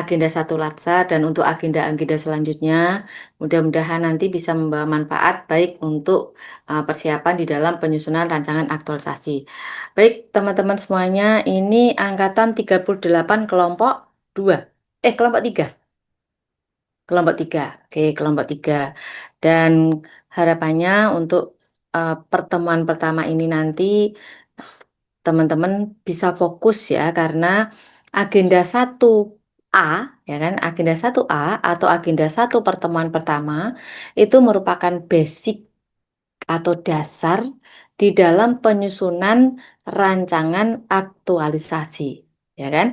agenda satu Latsar dan untuk agenda-agenda selanjutnya. Mudah-mudahan nanti bisa membawa manfaat baik untuk persiapan di dalam penyusunan rancangan aktualisasi. Baik, teman-teman semuanya, ini angkatan 38 kelompok 2. Kelompok 3. Kelompok 3. Oke, kelompok 3. Dan harapannya untuk pertemuan pertama ini nanti teman-teman bisa fokus ya karena agenda 1A ya kan, agenda 1A atau agenda 1 pertemuan pertama itu merupakan basic atau dasar di dalam penyusunan rancangan aktualisasi, ya kan?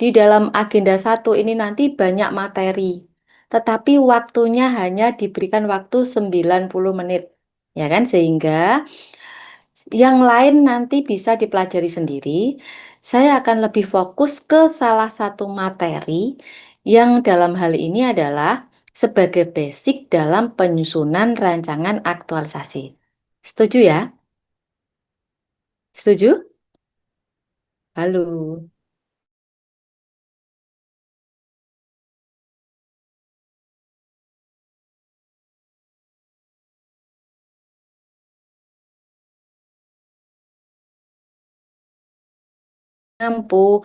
Di dalam agenda 1 ini nanti banyak materi, tetapi waktunya hanya diberikan waktu 90 menit, ya kan? Sehingga yang lain nanti bisa dipelajari sendiri. Saya akan lebih fokus ke salah satu materi yang dalam hal ini adalah sebagai basic dalam penyusunan rancangan aktualisasi. Setuju ya? Setuju? Halo. Nampu.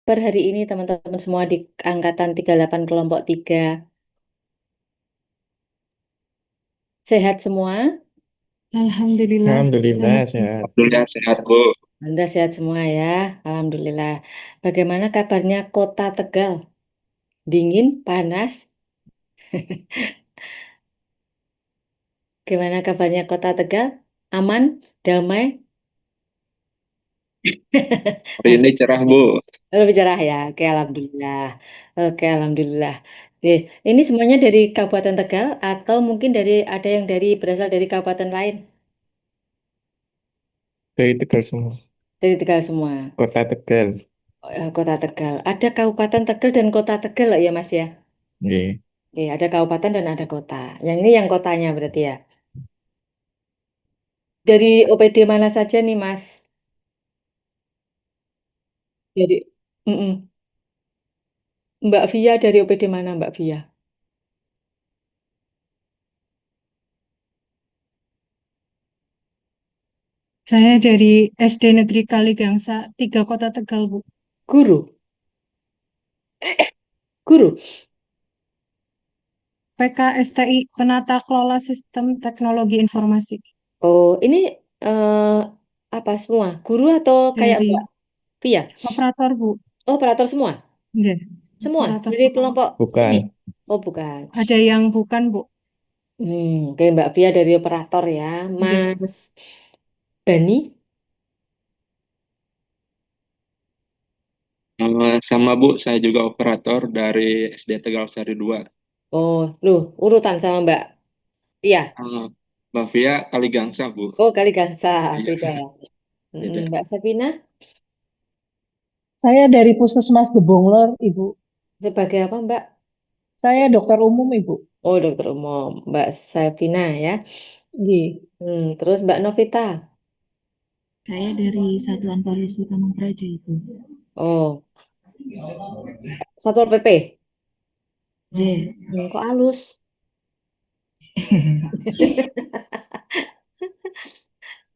Per hari ini teman-teman semua di angkatan 38 kelompok 3 sehat semua? Alhamdulillah Alhamdulillah sehat Bu. sehat. Alhamdulillah sehat, Bu. Anda sehat semua ya? Alhamdulillah. Bagaimana kabarnya Kota Tegal? Dingin, panas? Gimana kabarnya Kota Tegal? Aman? Damai? Hari ini Asik. cerah, Bu. Lebih cerah ya? Oke, Alhamdulillah. Oke, Alhamdulillah. Ini semuanya dari Kabupaten Tegal atau mungkin ada yang berasal dari kabupaten lain? Dari Tegal semua. Dari Tegal semua. Kota Tegal. Kota Tegal. Ada Kabupaten Tegal dan Kota Tegal lah ya Mas ya? Nggih. Oke, ada kabupaten dan ada kota. Yang ini yang kotanya berarti ya. Dari OPD mana saja nih Mas? Dari Mm-mm. Mbak Via dari OPD mana Mbak Via? Saya dari SD Negeri Kaligangsa, 3 Kota Tegal, Bu. Guru. Guru. PKSTI, Penata Kelola Sistem Teknologi Informasi. Oh, ini eh, apa semua? Guru atau kayak Mbak Dari Via? operator, Bu. Oh, operator semua? Nggih, Semua operator dari semua. kelompok ini? Bukan. Oh, bukan. Ada yang bukan, Bu. Oke, Mbak Via dari operator ya. Nggih. Mas Bani? Sama, Bu, saya juga operator dari SD Tegal Sari 2. Oh, loh, urutan sama Mbak Via. Eh, Mbak Via Kaligangsa, Bu. Oh, kali Gangsa, Iya, beda ya. beda. Mbak Sabina Saya dari Puskesmas Gebongler, Ibu. sebagai apa, Mbak? Saya dokter umum, Ibu. Oh, dokter umum, Mbak Sabina ya. Nggih. Terus Mbak Novita. Saya dari Satuan Polisi Pamung Praja, Ibu. Oh, Satpol PP. J. Kok halus?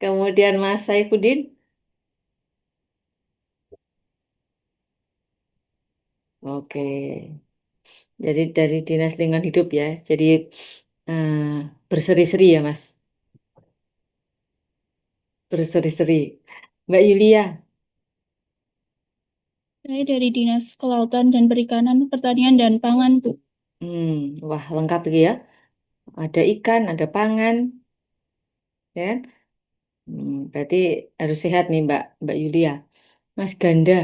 Kemudian Mas Saifuddin. Oke. Jadi dari Dinas Lingkungan Hidup ya. Jadi eh, berseri-seri ya, Mas. Berseri-seri. Mbak Yulia. Saya dari Dinas Kelautan dan Perikanan, Pertanian dan Pangan, Bu. Wah, lengkap lagi ya. Ada ikan, ada pangan, ya kan? Berarti harus sehat nih Mbak Mbak Yulia. Mas Ganda,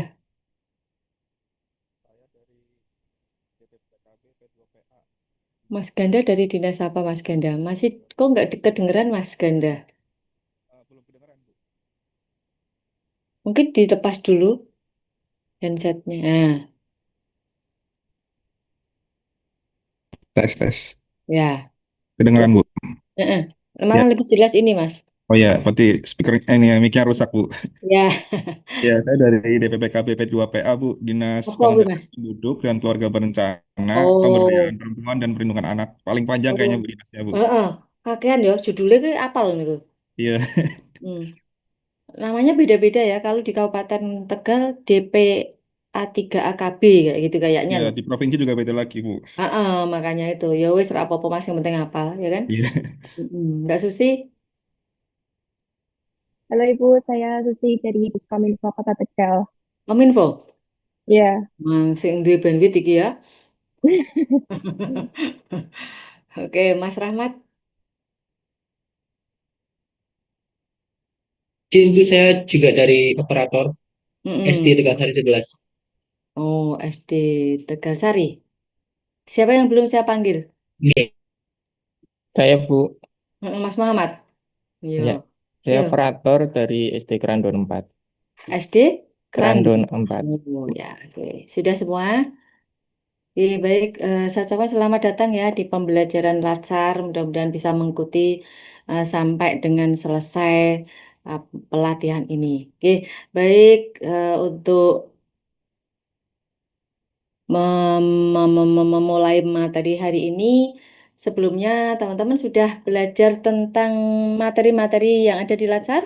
Mas Ganda dari dinas apa Mas Ganda? Masih kok nggak kedengeran Mas Ganda? Mungkin dilepas dulu handsetnya. Tes tes. Ya. Kedengeran, Bu? Heeh. Ya. Malah lebih jelas ini Mas. Oh ya, berarti speaker ini mic-nya rusak, Bu. Ya, Ya, saya dari DPPK BP2PA, Bu, Dinas apa Bu Pemberdayaan Mas? Penduduk dan Keluarga Berencana, Pemberdayaan Oh, Perempuan dan Perlindungan Anak. Paling panjang oh, kayaknya Bu dinasnya, Bu. heeh. Kakean ya, judulnya ki apal niku. Iya, Hmm. Namanya beda-beda ya. Kalau di Kabupaten Tegal DPA3 AKB kayak gitu kayaknya iya loh. di provinsi juga beda lagi, Bu. Heeh, makanya itu. Ya wis ora apa-apa Mas, yang penting hafal, ya kan? Iya. Mbak Susi, Halo Ibu, saya Susi dari Puskominfo Kota Tegal. Kominfo. Ya, Sing duwe bandwidth iki ya. Oke, Mas Rahmat. Itu saya juga dari operator SD Mm-mm. Tegal Sari 11. Oh, SD Tegal Sari. Siapa yang belum saya panggil? Iya. Saya Bu, Mas Muhammad. Yo, ya, saya yo. operator dari SD Kerandon 4. SD Kerandung. Kerandon 4. Oh ya, oke. Sudah semua? Oke, baik. Saya ucapkan selamat datang ya di pembelajaran Latsar. Mudah-mudahan bisa mengikuti sampai dengan selesai uh, pelatihan ini. Oke, baik. Untuk memulai materi hari ini, sebelumnya teman-teman sudah belajar tentang materi-materi yang ada di Latsar?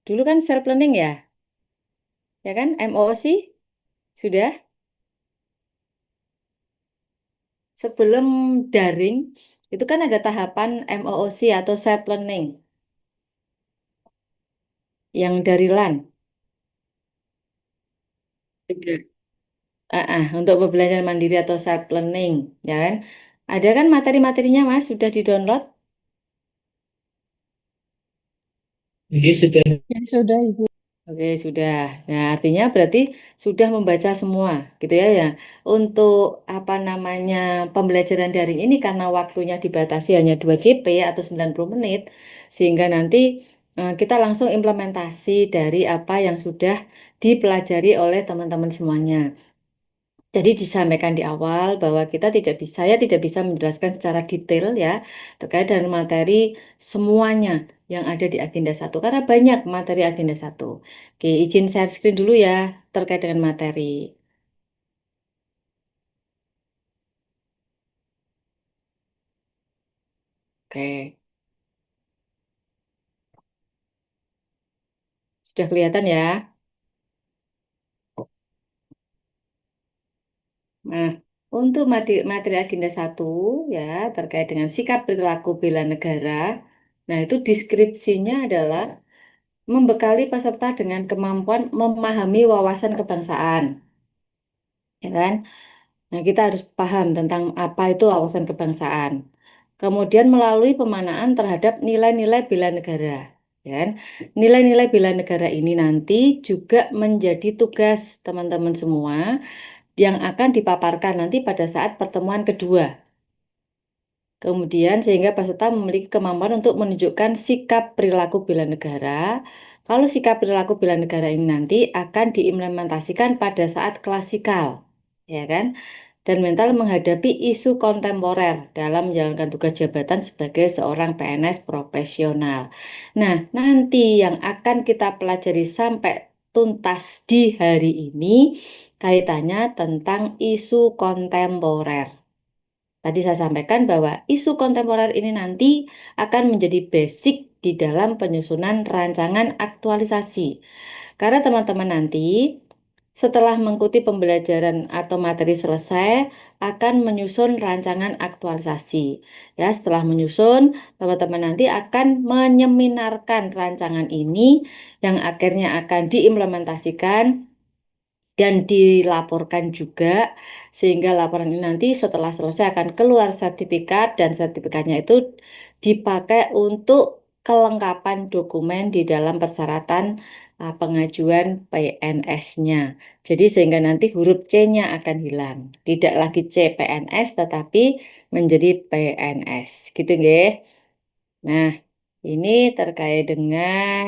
Dulu kan self learning ya kan? MOOC sudah. Sebelum daring itu kan ada tahapan MOOC atau self learning yang dari LAN. Juga. Untuk pembelajaran mandiri atau self learning, ya kan? Ada kan materi-materinya Mas sudah di-download? Iya, sudah. Ya sudah Ibu. Oke, sudah. Nah, artinya berarti sudah membaca semua, gitu ya ya. Untuk apa namanya pembelajaran daring ini karena waktunya dibatasi hanya 2 CP atau 90 menit, sehingga nanti kita langsung implementasi dari apa yang sudah dipelajari oleh teman-teman semuanya. Jadi disampaikan di awal bahwa saya tidak bisa menjelaskan secara detail ya terkait dengan materi semuanya yang ada di agenda satu karena banyak materi agenda satu. Oke, izin share screen dulu ya terkait dengan materi. Oke, sudah kelihatan ya. Nah, untuk materi agenda satu ya terkait dengan sikap perilaku bela negara. Nah, itu deskripsinya adalah membekali peserta dengan kemampuan memahami wawasan kebangsaan, ya kan? Nah, kita harus paham tentang apa itu wawasan kebangsaan. Kemudian melalui pemanaan terhadap nilai-nilai bela negara, ya kan? Nilai-nilai bela negara ini nanti juga menjadi tugas teman-teman semua yang akan dipaparkan nanti pada saat pertemuan kedua. Kemudian sehingga peserta memiliki kemampuan untuk menunjukkan sikap perilaku bela negara. Kalau sikap perilaku bela negara ini nanti akan diimplementasikan pada saat klasikal, ya kan? Dan mental menghadapi isu kontemporer dalam menjalankan tugas jabatan sebagai seorang PNS profesional. Nah, nanti yang akan kita pelajari sampai tuntas di hari ini kaitannya tentang isu kontemporer. Tadi saya sampaikan bahwa isu kontemporer ini nanti akan menjadi basic di dalam penyusunan rancangan aktualisasi. Karena teman-teman nanti setelah mengikuti pembelajaran atau materi selesai akan menyusun rancangan aktualisasi. Ya, setelah menyusun, teman-teman nanti akan menyeminarkan rancangan ini yang akhirnya akan diimplementasikan dan dilaporkan juga sehingga laporan ini nanti setelah selesai akan keluar sertifikat dan sertifikatnya itu dipakai untuk kelengkapan dokumen di dalam persyaratan pengajuan PNS-nya. Jadi sehingga nanti huruf C-nya akan hilang. Tidak lagi CPNS tetapi menjadi PNS. Gitu nggih. Nah, ini terkait dengan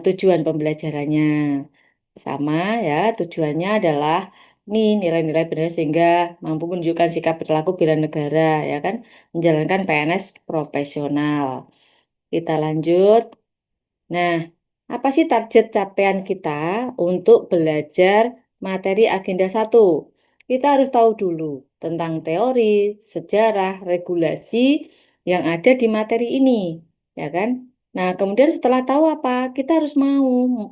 tujuan pembelajarannya. Sama ya, tujuannya adalah nih nilai-nilai benar sehingga mampu menunjukkan sikap perilaku bela negara, ya kan, menjalankan PNS profesional. Kita lanjut. Nah, apa sih target capaian kita untuk belajar materi agenda 1? Kita harus tahu dulu tentang teori, sejarah, regulasi yang ada di materi ini, ya kan? Nah, kemudian setelah tahu apa, kita harus mau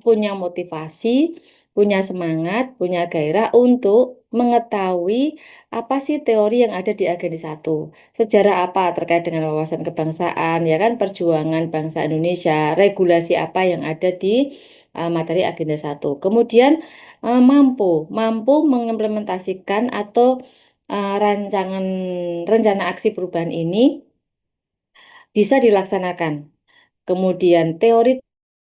punya motivasi, punya semangat, punya gairah untuk mengetahui apa sih teori yang ada di agenda 1. Sejarah apa terkait dengan wawasan kebangsaan, ya kan, perjuangan bangsa Indonesia, regulasi apa yang ada di materi agenda 1. Kemudian mampu mengimplementasikan atau rencana aksi perubahan ini bisa dilaksanakan. Kemudian teori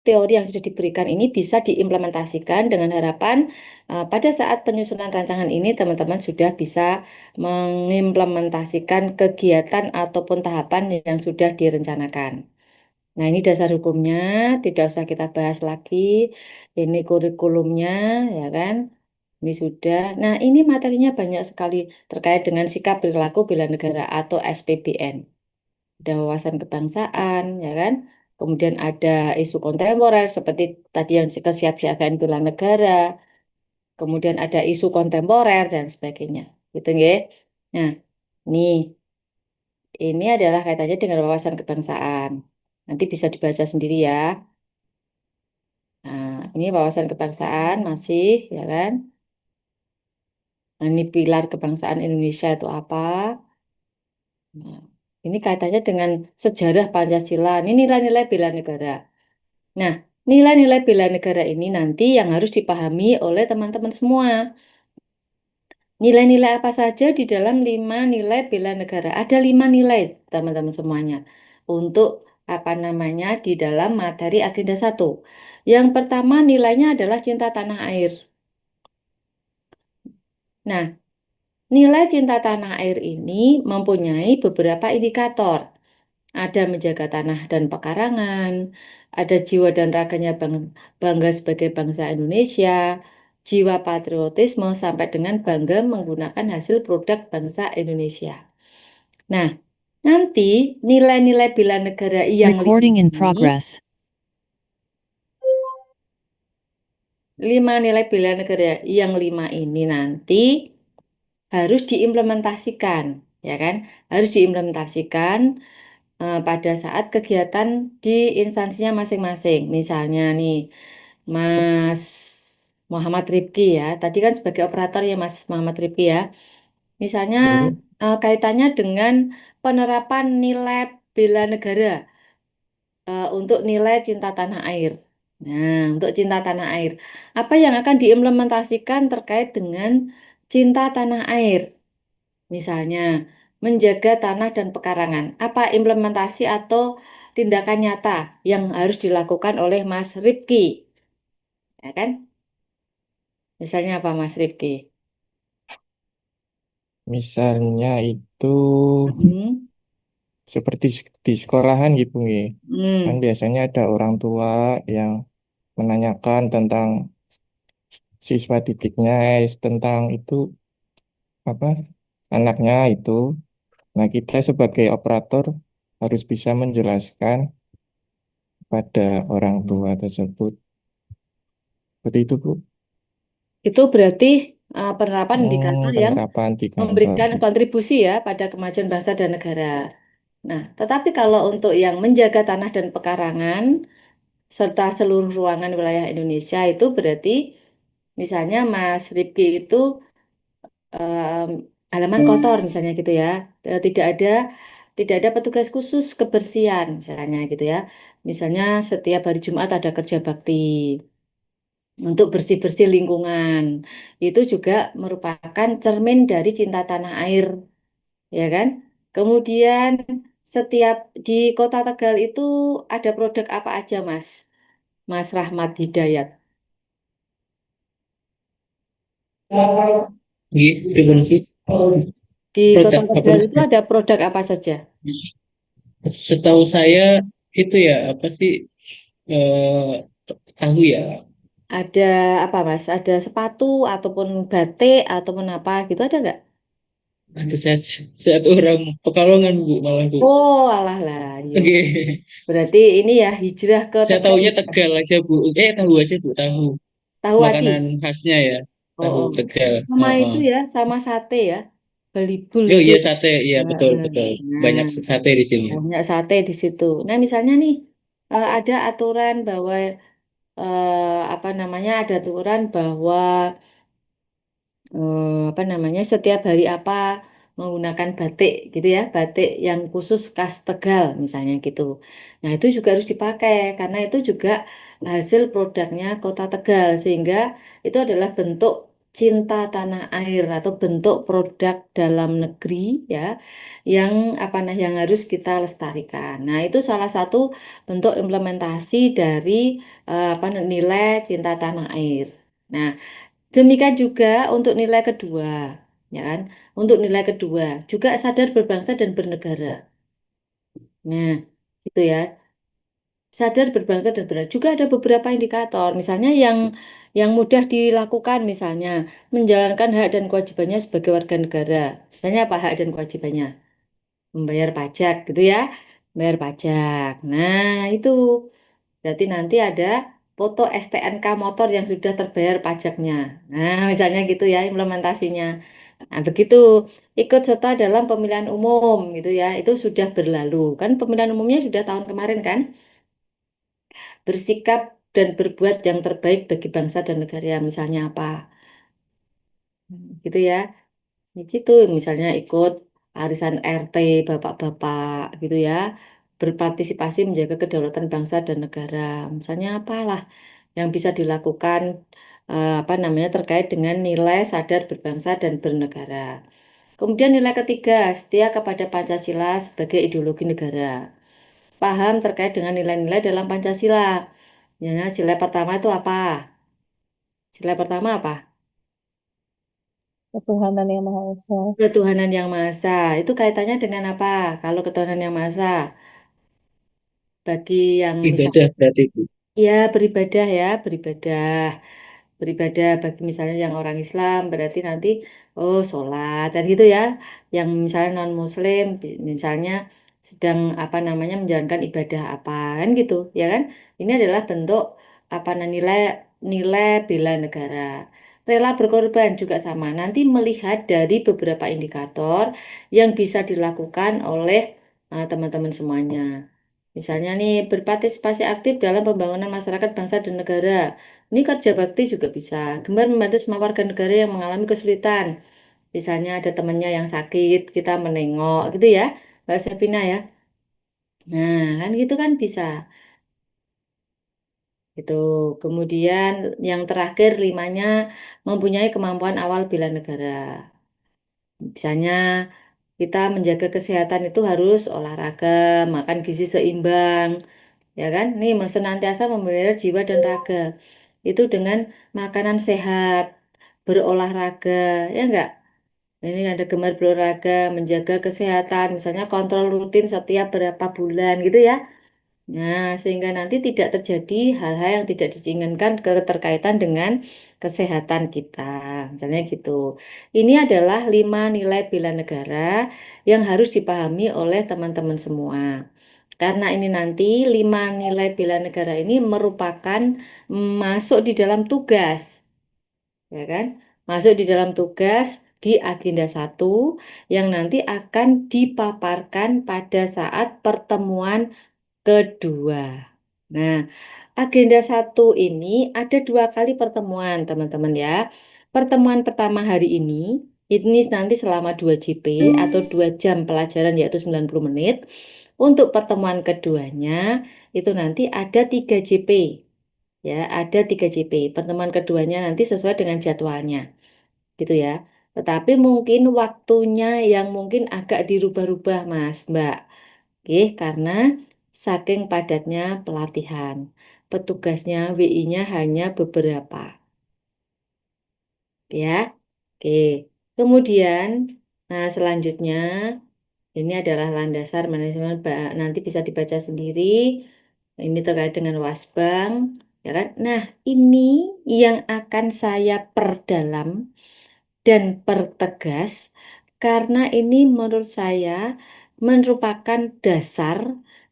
yang sudah diberikan ini bisa diimplementasikan dengan harapan pada saat penyusunan rancangan ini teman-teman sudah bisa mengimplementasikan kegiatan ataupun tahapan yang sudah direncanakan. Nah, ini dasar hukumnya, tidak usah kita bahas lagi. Ini kurikulumnya, ya kan? Ini sudah. Nah, ini materinya banyak sekali terkait dengan sikap perilaku bela negara atau SPBN. Ada wawasan kebangsaan, ya kan? Kemudian ada isu kontemporer seperti tadi yang kesiapsiagaan bela negara. Kemudian ada isu kontemporer dan sebagainya. Gitu ya. Nah, ini adalah kaitannya dengan wawasan kebangsaan. Nanti bisa dibaca sendiri ya. Nah, ini wawasan kebangsaan masih, ya kan? Nah, ini pilar kebangsaan Indonesia itu apa? Nah, ini kaitannya dengan sejarah Pancasila. Ini nilai-nilai bela negara. Nah, nilai-nilai bela negara ini nanti yang harus dipahami oleh teman-teman semua. Nilai-nilai apa saja di dalam 5 nilai bela negara? Ada 5 nilai, teman-teman semuanya. Untuk apa namanya di dalam materi agenda 1. Yang pertama nilainya adalah cinta tanah air. Nah, nilai cinta tanah air ini mempunyai beberapa indikator. Ada menjaga tanah dan pekarangan, ada jiwa dan raganya bangga sebagai bangsa Indonesia, jiwa patriotisme sampai dengan bangga menggunakan hasil produk bangsa Indonesia. Nah, nanti nilai-nilai bela negara yang Recording in ini, progress. 5 nilai bela negara yang 5 ini nanti harus diimplementasikan, ya kan? Harus diimplementasikan pada saat kegiatan di instansinya masing-masing. Misalnya nih, Mas Muhammad Rifki ya, tadi kan sebagai operator ya Mas Muhammad Rifki ya. Misalnya kaitannya dengan penerapan nilai bela negara untuk nilai cinta tanah air. Nah, untuk cinta tanah air, apa yang akan diimplementasikan terkait dengan cinta tanah air? Misalnya, menjaga tanah dan pekarangan. Apa implementasi atau tindakan nyata yang harus dilakukan oleh Mas Rifki? Ya kan? Misalnya apa Mas Rifki? Misalnya itu Hmm. seperti di sekolahan gitu ya. Kan Hmm. biasanya ada orang tua yang menanyakan tentang siswa didiknya, tentang itu apa anaknya itu. Nah, kita sebagai operator harus bisa menjelaskan pada orang tua tersebut. Seperti itu, Bu. Itu berarti penerapan indikator yang Penerapan di kantor. memberikan kontribusi ya pada kemajuan bangsa dan negara. Nah, tetapi kalau untuk yang menjaga tanah dan pekarangan serta seluruh ruangan wilayah Indonesia itu berarti misalnya Mas Rifki itu em, halaman kotor misalnya gitu ya. Tidak ada petugas khusus kebersihan misalnya gitu ya. Misalnya setiap hari Jumat ada kerja bakti untuk bersih-bersih lingkungan. Itu juga merupakan cermin dari cinta tanah air, ya kan? Kemudian setiap di Kota Tegal itu ada produk apa aja, Mas? Mas Rahmat Hidayat. Gitu. Di Kota Produk apa Tegal itu sih? ada produk apa saja? Setahu saya itu ya apa sih tahu ya. Ada apa, Mas? Ada sepatu ataupun batik ataupun apa gitu ada nggak? Aduh, sehat orang Pekalongan Bu, malah Bu. Oh, alah lah, yo. Oke. Berarti ini ya hijrah ke Saya Tegal. tahunya Tegal aja Bu. Tahu aja Bu, tahu. Tahu aci. Makanan khasnya ya, Oh, tahu oh. Tegal. Sama Heeh. itu ya, sama sate ya. Belibul Oh itu iya ya. sate, iya betul Heeh. betul. Nah, Banyak sate di sini. banyak sate di situ. Nah, misalnya nih ada aturan bahwa apa namanya? Ada aturan bahwa apa namanya? Setiap hari apa menggunakan batik gitu ya, batik yang khusus khas Tegal misalnya gitu. Nah, itu juga harus dipakai karena itu juga hasil produknya Kota Tegal sehingga itu adalah bentuk cinta tanah air atau bentuk produk dalam negeri ya yang apa nah yang harus kita lestarikan. Nah, itu salah satu bentuk implementasi dari apa nilai cinta tanah air. Nah, demikian juga untuk nilai kedua, ya kan? Untuk nilai kedua juga sadar berbangsa dan bernegara. Nah, itu ya. Sadar berbangsa dan bernegara juga ada beberapa indikator, misalnya yang mudah dilakukan, misalnya menjalankan hak dan kewajibannya sebagai warga negara. Misalnya apa hak dan kewajibannya? Membayar pajak, gitu ya. Membayar pajak. Nah, itu. Berarti nanti ada foto STNK motor yang sudah terbayar pajaknya. Nah, misalnya gitu ya implementasinya. Nah, begitu ikut serta dalam pemilihan umum gitu ya. Itu sudah berlalu. Kan pemilihan umumnya sudah tahun kemarin kan? Bersikap dan berbuat yang terbaik bagi bangsa dan negara. Misalnya apa? Gitu ya. Ya gitu, misalnya ikut arisan RT bapak-bapak gitu ya. Berpartisipasi menjaga kedaulatan bangsa dan negara. Misalnya apalah yang bisa dilakukan apa namanya terkait dengan nilai sadar berbangsa dan bernegara. Kemudian nilai ketiga, setia kepada Pancasila sebagai ideologi negara. Paham terkait dengan nilai-nilai dalam Pancasila. Ya, sila pertama itu apa? Sila pertama apa? Ketuhanan yang Maha Esa. Ketuhanan Yang Maha Esa. Itu kaitannya dengan apa? Kalau ketuhanan Yang Maha Esa, bagi yang misal Ibadah berarti Bu. ya beribadah ya, beribadah. Beribadah bagi misalnya yang orang Islam berarti nanti oh sholat dan gitu ya. Yang misalnya non Muslim misalnya sedang apa namanya menjalankan ibadah apa kan gitu ya kan. Ini adalah bentuk apa nilai nilai bela negara. Rela berkorban juga sama. Nanti melihat dari beberapa indikator yang bisa dilakukan oleh teman-teman semuanya. Misalnya nih, berpartisipasi aktif dalam pembangunan masyarakat bangsa dan negara. Ini kerja bakti juga bisa. Gemar membantu semua warga negara yang mengalami kesulitan. Misalnya ada temannya yang sakit, kita menengok gitu ya, Mbak Sevina ya. Nah, kan gitu kan bisa. Itu. Kemudian yang terakhir limanya mempunyai kemampuan awal bela negara. Misalnya kita menjaga kesehatan itu harus olahraga, makan gizi seimbang, ya kan? Nih senantiasa memelihara jiwa dan raga. Itu dengan makanan sehat, berolahraga, ya enggak? Ini ada gemar berolahraga, menjaga kesehatan, misalnya kontrol rutin setiap berapa bulan gitu ya. Nah, sehingga nanti tidak terjadi hal-hal yang tidak diinginkan keterkaitan dengan kesehatan kita. Misalnya gitu. Ini adalah 5 nilai bela negara yang harus dipahami oleh teman-teman semua. Karena ini nanti 5 nilai bela negara ini merupakan masuk di dalam tugas, ya kan? Masuk di dalam tugas di agenda 1 yang nanti akan dipaparkan pada saat pertemuan kedua. Nah, agenda 1 ini ada 2 kali pertemuan, teman-teman ya. Pertemuan pertama hari ini nanti selama 2 JP atau 2 jam pelajaran yaitu 90 menit. Untuk pertemuan keduanya itu nanti ada 3 JP. Ya, ada 3 JP. Pertemuan keduanya nanti sesuai dengan jadwalnya. Gitu ya. Tetapi mungkin waktunya yang mungkin agak dirubah-rubah, Mas, Mbak. Oke, karena saking padatnya pelatihan, petugasnya WI-nya hanya beberapa, ya. Oke, kemudian, nah selanjutnya ini adalah landasan manajemen nanti bisa dibaca sendiri. Ini terkait dengan Wasbang, ya kan? Nah, ini yang akan saya perdalam dan pertegas karena ini menurut saya merupakan dasar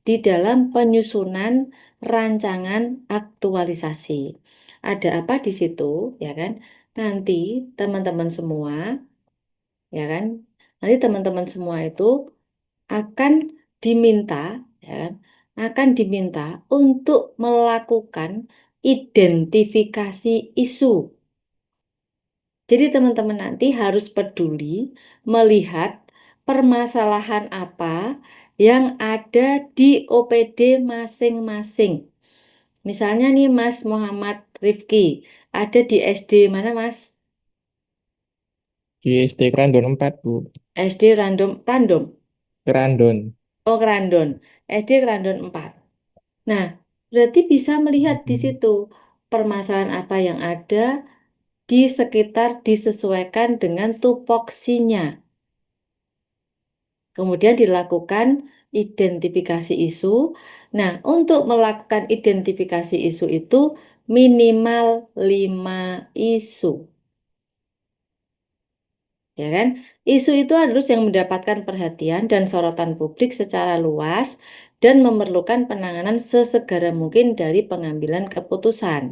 di dalam penyusunan rancangan aktualisasi. Ada apa di situ, ya kan? Nanti teman-teman semua, ya kan? Nanti teman-teman semua itu akan diminta, ya kan? Akan diminta untuk melakukan identifikasi isu. Jadi teman-teman nanti harus peduli melihat permasalahan apa yang ada di OPD masing-masing. Misalnya nih Mas Muhammad Rifki, ada di SD mana Mas? Di SD Kerandon 4, Bu. SD Random. Kerandon. Oh, Kerandon. SD Kerandon 4. Nah, berarti bisa melihat di situ permasalahan apa yang ada di sekitar disesuaikan dengan tupoksinya. Kemudian dilakukan identifikasi isu. Nah, untuk melakukan identifikasi isu itu minimal 5 isu. Ya kan? Isu itu harus yang mendapatkan perhatian dan sorotan publik secara luas dan memerlukan penanganan sesegera mungkin dari pengambilan keputusan.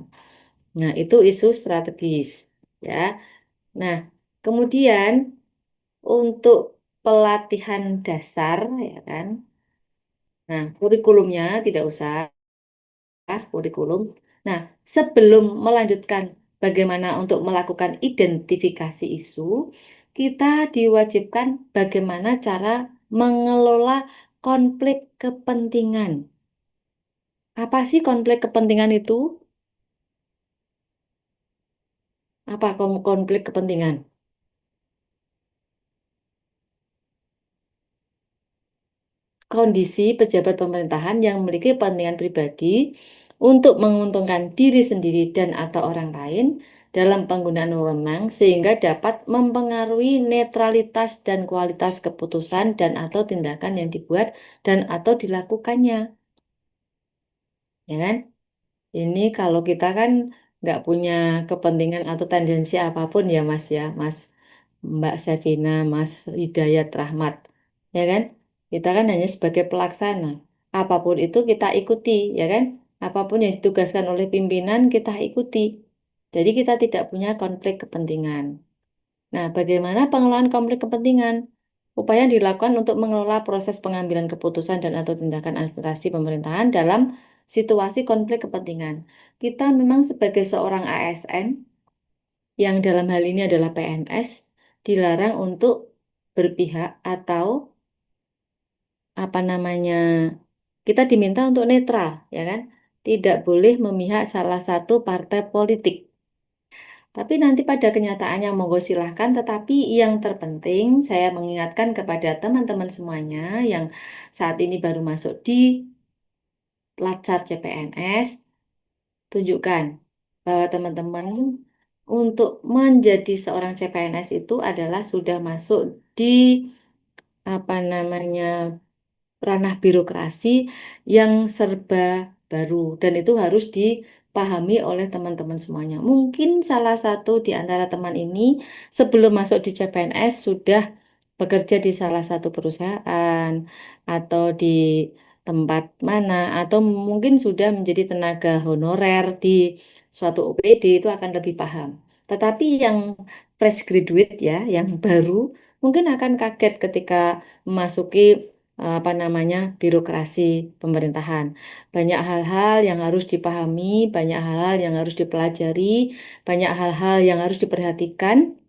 Nah, itu isu strategis, ya. Nah, kemudian untuk pelatihan dasar, ya kan. Nah, kurikulumnya tidak usah kurikulum. Nah, sebelum melanjutkan bagaimana untuk melakukan identifikasi isu, kita diwajibkan bagaimana cara mengelola konflik kepentingan. Apa sih konflik kepentingan itu? Apa konflik kepentingan? Kondisi pejabat pemerintahan yang memiliki kepentingan pribadi untuk menguntungkan diri sendiri dan atau orang lain dalam penggunaan wewenang sehingga dapat mempengaruhi netralitas dan kualitas keputusan dan atau tindakan yang dibuat dan atau dilakukannya. Ya kan? Ini kalau kita kan nggak punya kepentingan atau tendensi apapun ya Mas ya, Mas Mbak Sevina, Mas Hidayat Rahmat, ya kan? Kita kan hanya sebagai pelaksana. Apapun itu kita ikuti, ya kan? Apapun yang ditugaskan oleh pimpinan kita ikuti. Jadi kita tidak punya konflik kepentingan. Nah, bagaimana pengelolaan konflik kepentingan? Upaya yang dilakukan untuk mengelola proses pengambilan keputusan dan atau tindakan administrasi pemerintahan dalam situasi konflik kepentingan. Kita memang sebagai seorang ASN, yang dalam hal ini adalah PNS, dilarang untuk berpihak atau apa namanya, kita diminta untuk netral, ya kan? Tidak boleh memihak salah satu partai politik. Tapi nanti pada kenyataannya monggo silahkan, tetapi yang terpenting saya mengingatkan kepada teman-teman semuanya yang saat ini baru masuk di Latsar CPNS, tunjukkan bahwa teman-teman untuk menjadi seorang CPNS itu adalah sudah masuk di apa namanya ranah birokrasi yang serba baru dan itu harus dipahami oleh teman-teman semuanya. Mungkin salah satu di antara teman ini sebelum masuk di CPNS sudah bekerja di salah satu perusahaan atau di tempat mana atau mungkin sudah menjadi tenaga honorer di suatu OPD itu akan lebih paham. Tetapi yang fresh graduate ya, yang baru mungkin akan kaget ketika memasuki apa namanya birokrasi pemerintahan. Banyak hal-hal yang harus dipahami, banyak hal-hal yang harus dipelajari, banyak hal-hal yang harus diperhatikan.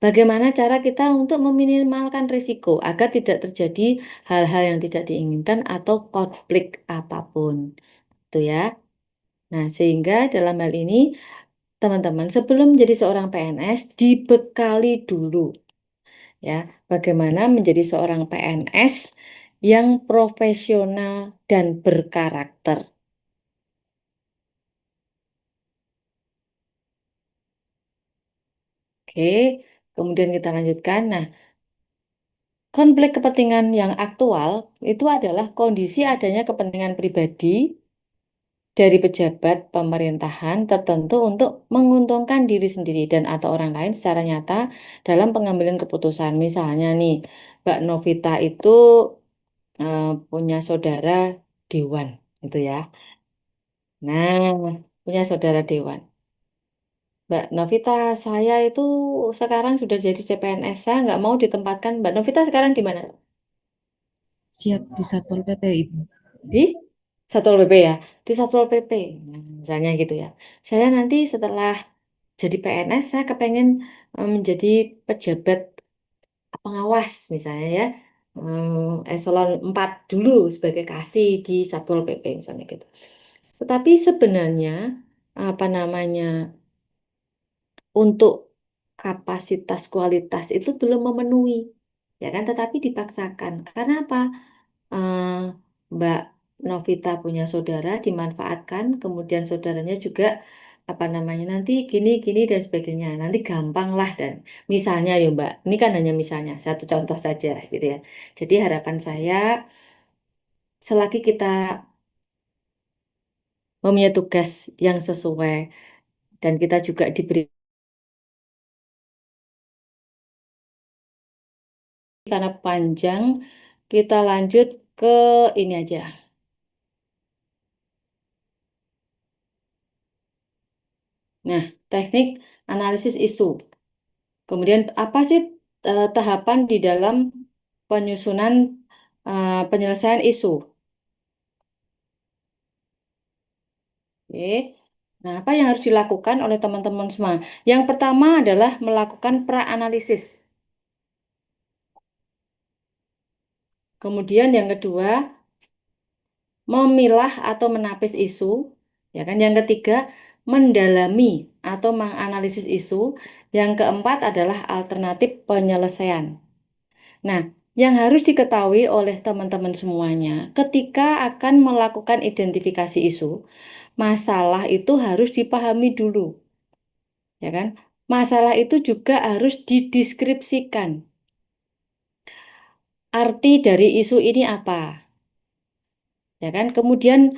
Bagaimana cara kita untuk meminimalkan risiko agar tidak terjadi hal-hal yang tidak diinginkan atau konflik apapun. Itu ya. Nah, sehingga dalam hal ini teman-teman sebelum menjadi seorang PNS dibekali dulu ya, bagaimana menjadi seorang PNS yang profesional dan berkarakter. Oke, kemudian kita lanjutkan. Nah, konflik kepentingan yang aktual itu adalah kondisi adanya kepentingan pribadi dari pejabat pemerintahan tertentu untuk menguntungkan diri sendiri dan atau orang lain secara nyata dalam pengambilan keputusan. Misalnya nih, Mbak Novita itu punya saudara dewan, gitu ya. Nah, punya saudara dewan. Mbak Novita, saya itu sekarang sudah jadi CPNS, saya nggak mau ditempatkan. Mbak Novita sekarang di mana? Siap di Satpol PP, Ibu. Di Satpol PP ya, di Satpol PP. Nah, misalnya gitu ya. Saya nanti setelah jadi PNS, saya kepengen menjadi pejabat pengawas misalnya ya. Eselon 4 dulu sebagai kasih di Satpol PP misalnya gitu. Tetapi sebenarnya apa namanya untuk kapasitas kualitas itu belum memenuhi, ya kan? Tetapi dipaksakan. Karena apa? Eh, Mbak Novita punya saudara dimanfaatkan, kemudian saudaranya juga apa namanya nanti gini gini dan sebagainya. Nanti gampang lah dan misalnya ya Mbak, ini kan hanya misalnya satu contoh saja gitu ya. Jadi harapan saya selagi kita mempunyai tugas yang sesuai dan kita juga diberi karena panjang, kita lanjut ke ini aja. Nah, teknik analisis isu. Kemudian apa sih tahapan di dalam penyusunan penyelesaian isu? Oke. Nah, apa yang harus dilakukan oleh teman-teman semua? Yang pertama adalah melakukan pra-analisis. Kemudian yang kedua, memilah atau menapis isu, ya kan? Yang ketiga, mendalami atau menganalisis isu. Yang keempat adalah alternatif penyelesaian. Nah, yang harus diketahui oleh teman-teman semuanya, ketika akan melakukan identifikasi isu, masalah itu harus dipahami dulu, ya kan? Masalah itu juga harus dideskripsikan. Arti dari isu ini apa? Ya kan? Kemudian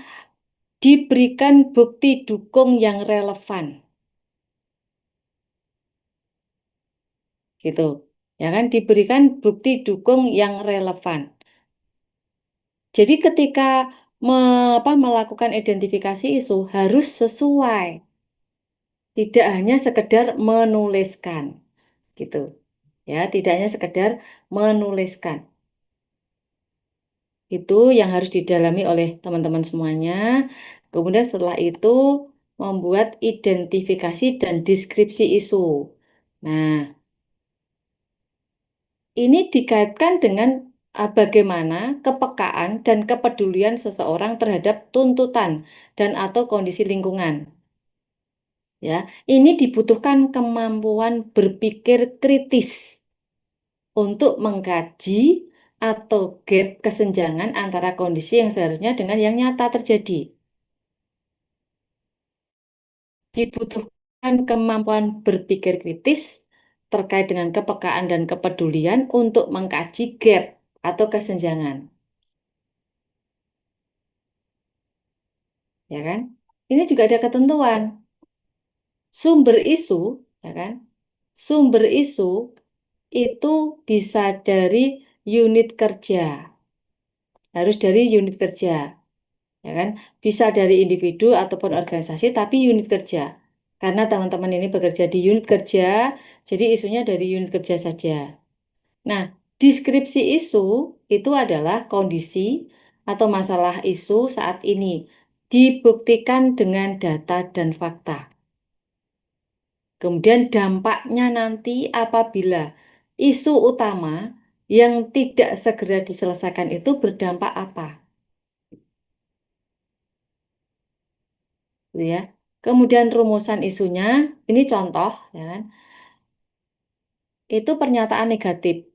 diberikan bukti dukung yang relevan, gitu. Ya kan? Diberikan bukti dukung yang relevan. Jadi ketika melakukan identifikasi isu harus sesuai, tidak hanya sekedar menuliskan, gitu. Ya, tidak hanya sekedar menuliskan. Itu yang harus didalami oleh teman-teman semuanya. Kemudian setelah itu membuat identifikasi dan deskripsi isu. Nah, ini dikaitkan dengan bagaimana kepekaan dan kepedulian seseorang terhadap tuntutan dan atau kondisi lingkungan. Ya, ini dibutuhkan kemampuan berpikir kritis untuk mengkaji atau gap kesenjangan antara kondisi yang seharusnya dengan yang nyata terjadi. Dibutuhkan kemampuan berpikir kritis terkait dengan kepekaan dan kepedulian untuk mengkaji gap atau kesenjangan. Ya kan? Ini juga ada ketentuan. Sumber isu, ya kan? Sumber isu itu bisa dari unit kerja. Harus dari unit kerja, ya kan? Bisa dari individu ataupun organisasi, tapi unit kerja. Karena teman-teman ini bekerja di unit kerja, jadi isunya dari unit kerja saja. Nah, deskripsi isu itu adalah kondisi atau masalah isu saat ini dibuktikan dengan data dan fakta. Kemudian dampaknya nanti apabila isu utama yang tidak segera diselesaikan itu berdampak apa? Gitu ya. Kemudian rumusan isunya, ini contoh, ya kan? Itu pernyataan negatif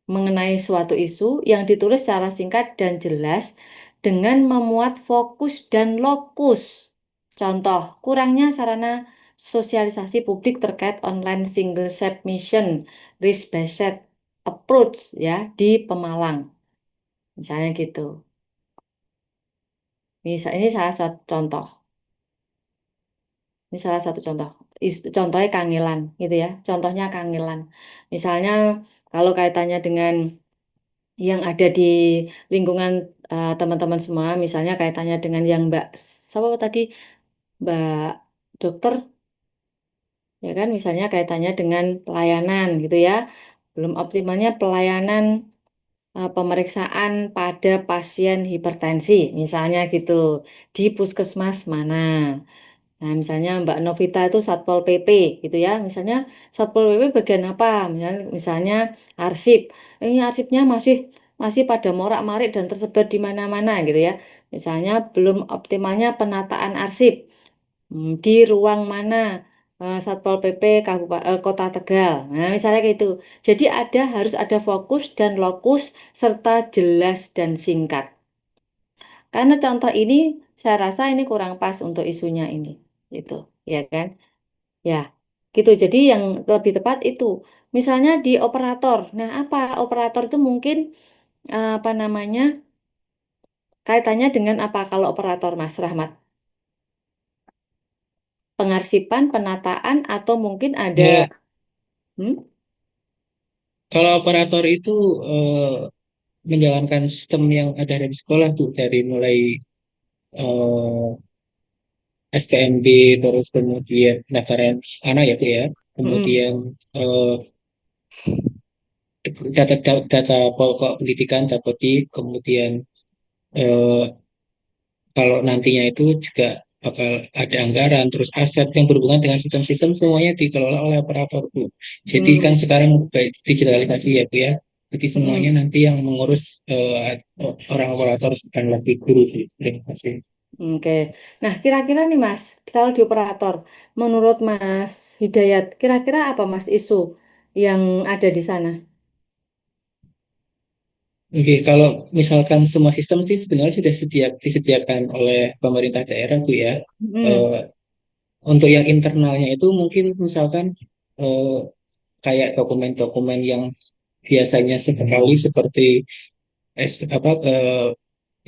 mengenai suatu isu yang ditulis secara singkat dan jelas dengan memuat fokus dan lokus. Contoh, kurangnya sarana sosialisasi publik terkait online single submission risk-based approach ya di Pemalang. Misalnya gitu. Ini salah satu contoh. Ini salah satu contoh. Contohnya kangelan, gitu ya. Contohnya kangelan. Misalnya kalau kaitannya dengan yang ada di lingkungan teman-teman semua, misalnya kaitannya dengan yang Mbak, siapa tadi, Mbak Dokter, ya kan, misalnya kaitannya dengan pelayanan, gitu ya. Belum optimalnya pelayanan pemeriksaan pada pasien hipertensi, misalnya gitu, di puskesmas mana. Nah, misalnya Mbak Novita itu Satpol PP gitu ya. Misalnya Satpol PP bagian apa? Misalnya arsip. Ini arsipnya masih masih pada morak-marik dan tersebar di mana-mana gitu ya. Misalnya belum optimalnya penataan arsip. Di ruang mana Satpol PP Kota Tegal. Nah, misalnya kayak gitu. Jadi harus ada fokus dan lokus serta jelas dan singkat. Karena contoh ini saya rasa ini kurang pas untuk isunya ini. Gitu, ya kan? Ya, gitu. Jadi yang lebih tepat itu. Misalnya di operator. Nah, apa operator itu mungkin apa namanya? Kaitannya dengan apa kalau operator Mas Rahmat? Pengarsipan, penataan atau mungkin ada Ya, hmm? kalau operator itu menjalankan sistem yang ada di sekolah tuh dari mulai eh, SPMB, terus kemudian pendaftaran anak ya Bu ya, Mm-mm. kemudian eh, data pokok pendidikan dapat kemudian eh, kalau nantinya itu juga bakal ada anggaran, terus aset yang berhubungan dengan sistem-sistem semuanya dikelola oleh operator Bu. Jadi kan Mm. sekarang baik digitalisasi ya Bu ya. Jadi semuanya Mm-mm. nanti yang mengurus orang operator bukan lagi guru Bu. Terima kasih. Oke. Nah, kira-kira nih Mas, kalau di operator, menurut Mas Hidayat, kira-kira apa Mas isu yang ada di sana? Oke, kalau misalkan semua sistem sih sebenarnya sudah disediakan oleh pemerintah daerah Bu ya. Mm. Eh, untuk yang internalnya itu mungkin misalkan eh, kayak dokumen-dokumen yang biasanya sekali seperti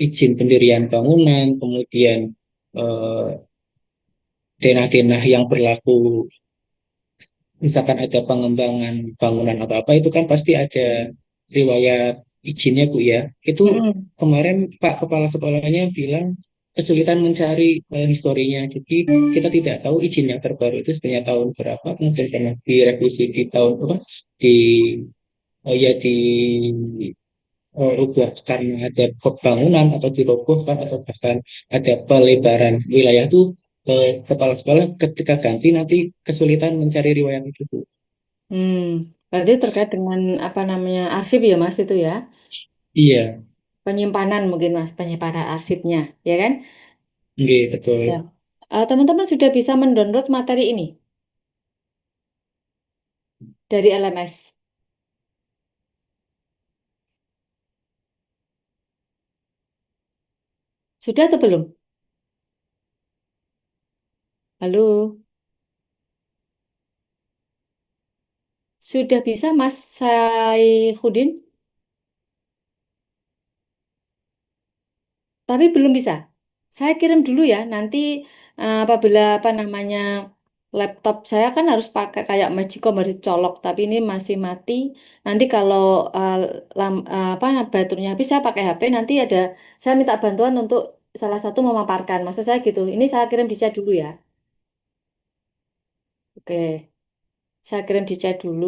izin pendirian bangunan, kemudian eh, denah-denah yang berlaku, misalkan ada pengembangan bangunan atau apa itu kan pasti ada riwayat izinnya Bu ya. Itu Mm-mm. kemarin Pak Kepala Sekolahnya bilang kesulitan mencari historinya. Jadi kita tidak tahu izin yang terbaru itu sebenarnya tahun berapa, kemudian pernah direvisi di tahun apa di ya di ubah karena ada pembangunan atau dirobohkan atau bahkan ada pelebaran wilayah itu kepala sekolah ketika ganti nanti kesulitan mencari riwayat itu Bu. Hmm. Berarti terkait dengan apa namanya arsip ya Mas itu ya? Iya, Penyimpanan mungkin Mas, penyimpanan arsipnya, ya kan? iya betul. Ya. Teman-teman sudah bisa mendownload materi ini dari LMS. Sudah atau belum? Halo, sudah bisa Mas Saifuddin? Tapi belum bisa. Saya kirim dulu ya. Nanti apabila apa namanya laptop saya kan harus pakai kayak Magicom harus colok, tapi ini masih mati. Nanti kalau eh, apa baterainya habis saya pakai HP. Nanti saya minta bantuan untuk salah satu memaparkan. Maksud saya gitu. Ini saya kirim di chat dulu ya. Oke, saya kirim di chat dulu.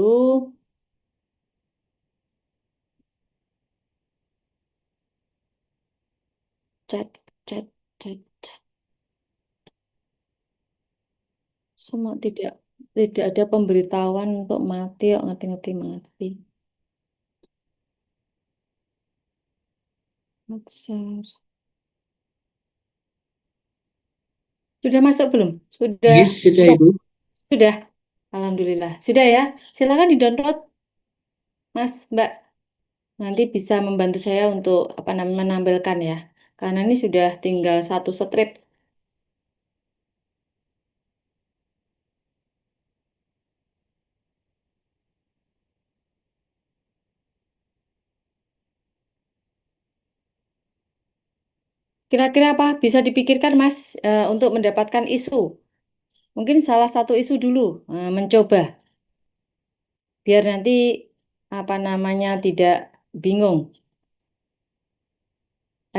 Chat, chat, chat. Semua tidak ada pemberitahuan untuk mati, kok ngerti-ngerti mati. Akses. Sudah masuk belum? Sudah. Yes, sudah Oh, Ibu. sudah. Alhamdulillah. Sudah ya. Silakan di-download, Mas, Mbak. Nanti bisa membantu saya untuk apa namanya menampilkan ya. Karena ini sudah tinggal satu strip. Kira-kira apa bisa dipikirkan Mas untuk mendapatkan isu? Mungkin salah satu isu dulu, mencoba biar nanti apa namanya tidak bingung.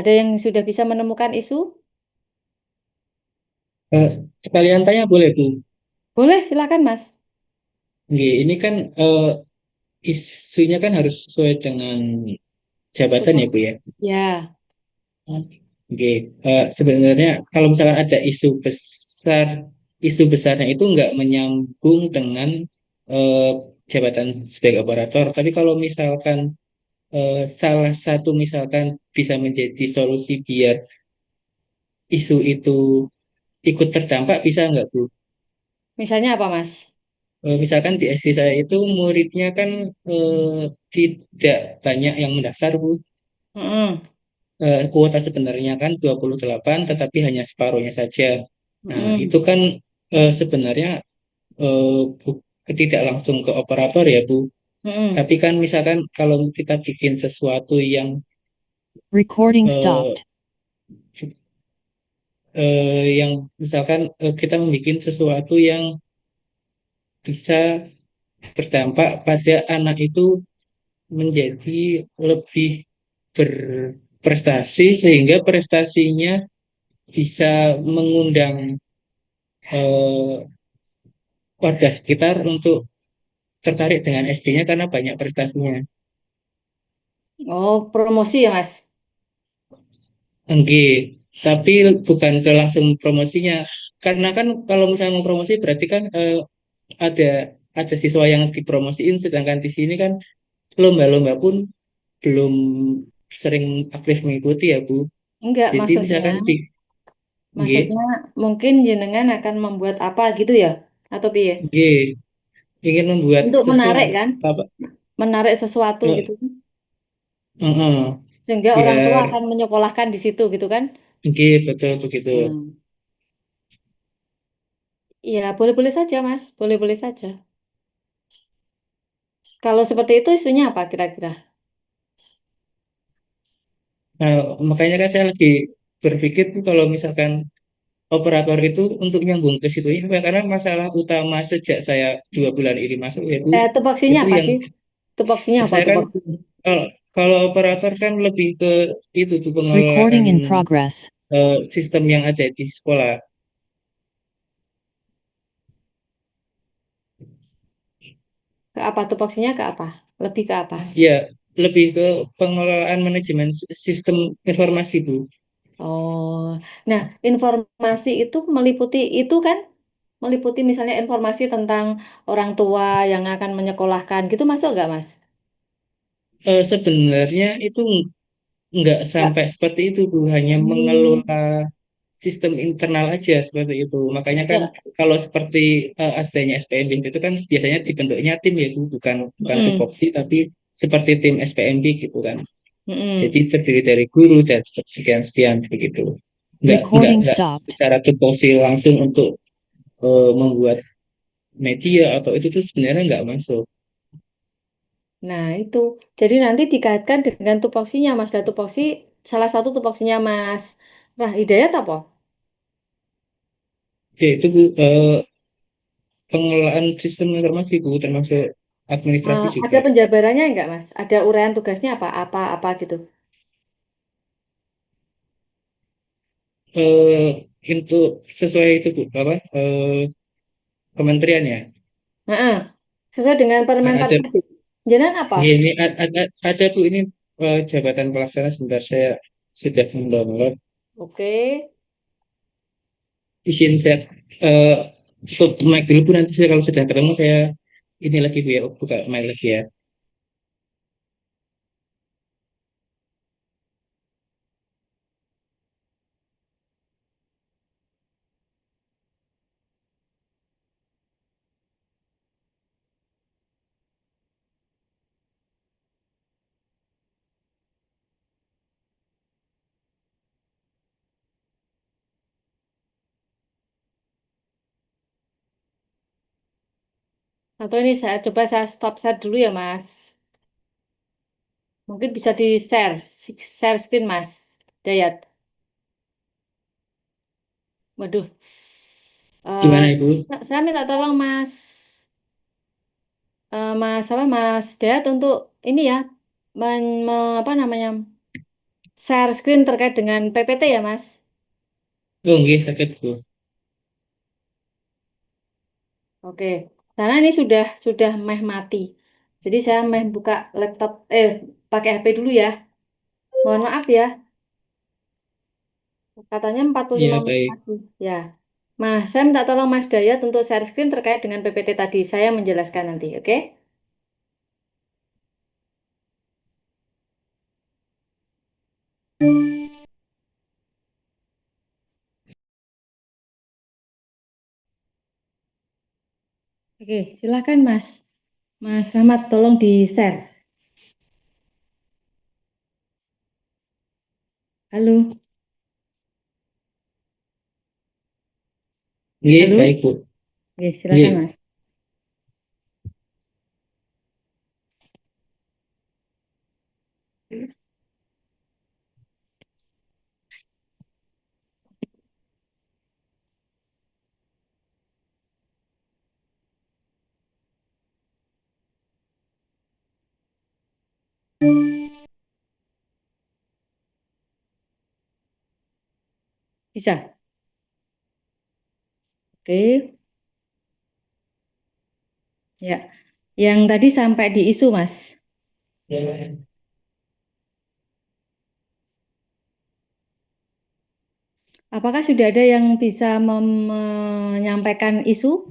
Ada yang sudah bisa menemukan isu? Eh, Sekalian tanya boleh Bu? Boleh, silakan Mas. Nggih, ini kan isunya kan harus sesuai dengan jabatan ya Bu ya. Ya, Oke, sebenarnya kalau misalkan ada isu besarnya itu nggak menyambung dengan eh, jabatan sebagai operator. Tapi kalau misalkan salah satu misalkan bisa menjadi solusi biar isu itu ikut terdampak, bisa nggak Bu? misalnya apa Mas? Misalkan di SD saya itu muridnya kan tidak banyak yang mendaftar Bu. Mm-mm, Kuota sebenarnya kan 28, tetapi hanya separuhnya saja. Nah, itu mm-mm, kan sebenarnya tidak langsung ke operator ya, Bu. mm-mm. Tapi kan misalkan kalau kita bikin sesuatu yang Recording eh, stopped. yang misalkan kita membuat sesuatu yang bisa berdampak pada anak itu menjadi lebih berprestasi sehingga prestasinya bisa mengundang eh, warga sekitar untuk tertarik dengan SD-nya karena banyak prestasinya. Oh, promosi ya Mas? Enggak, tapi bukan ke langsung promosinya. Karena kan kalau misalnya mau promosi berarti kan ada ada siswa yang dipromosiin, sedangkan di sini kan lomba-lomba pun belum sering aktif mengikuti ya Bu. Enggak, Jadi maksudnya, misalkan di Nggih, maksudnya mungkin jenengan akan membuat apa gitu ya? Atau piye? nggih, ingin membuat Untuk menarik sesuatu kan? apa Menarik sesuatu eh, gitu. eh, Sehingga orang tua biar akan menyekolahkan di situ gitu kan? nggih betul begitu. Hmm. Iya, boleh-boleh saja Mas, boleh-boleh saja. Kalau seperti itu isunya apa kira-kira? Nah, makanya kan saya lagi berpikir tuh kalau misalkan operator itu untuk nyambung ke situ ya, karena masalah utama sejak saya 2 bulan ini masuk ya Bu, Tupoksinya itu apa yang sih? Tupoksinya apa saya kan tupoksinya? kalau kalau operator kan lebih ke itu tuh pengelolaan Recording in progress. sistem yang ada di sekolah. Ke apa tupoksinya ke apa? Lebih ke apa? Ya, lebih ke pengelolaan manajemen sistem informasi Bu. Oh, nah informasi itu meliputi itu kan? Meliputi misalnya informasi tentang orang tua yang akan menyekolahkan gitu masuk nggak Mas? Sebenarnya itu nggak Nggak. sampai seperti itu Bu, hanya Hmm, mengelola sistem internal aja seperti itu. Makanya kan ya. kalau seperti adanya SPMB itu kan biasanya dibentuknya tim ya Bu, bukan bukan Mm-mm, tupoksi tapi seperti tim SPMB gitu kan. Jadi mm-mm. terdiri dari guru dan sekian-sekian begitu. Recording Nggak stopped. secara tupoksi langsung untuk membuat media atau itu tuh sebenarnya nggak masuk. Nah, itu. Jadi nanti dikaitkan dengan tupoksinya, Mas. Dan tupoksi, salah satu tupoksinya Mas. Nah, Hidayat apa? Oke, itu Bu, pengelolaan sistem informasi Bu, termasuk administrasi Ada juga. penjabarannya enggak, Mas? Ada uraian tugasnya apa? Apa gitu? eh itu sesuai itu Bu, apa kementerian ya. Heeh. Sesuai dengan Nah, Permen ada Parekraf. Jangan apa? ini ada Bu ini jabatan pelaksana sebentar saya sudah mendownload. Oke. Izin saya eh tutup mic dulu Bu, nanti saya kalau sudah ketemu saya ini lagi Bu ya, buka mic lagi ya. Atau ini saya coba saya stop share dulu ya, Mas. Mungkin bisa di-share, share screen, Mas. Dayat. Waduh. Gimana Eh, Ibu? saya minta tolong Mas Dayat untuk ini ya, apa namanya, share screen terkait dengan PPT ya, Mas. Oh, nggih, sakit Bu. Oke, karena ini sudah meh mati. Jadi saya meh buka laptop, pakai HP dulu ya. Mohon maaf ya, katanya 45 Iya, menit baik. lagi. Ya, Mas, saya minta tolong Mas Dayat untuk share screen terkait dengan PPT tadi. Saya menjelaskan nanti, oke? Oke, silakan Mas. Mas Rahmat, tolong di-share. Halo, Nggih, halo. baik Bu. Oke, silakan Nggih. Mas. Bisa? Oke, ya. Yang tadi sampai di isu, Mas. Apakah sudah ada yang bisa menyampaikan isu?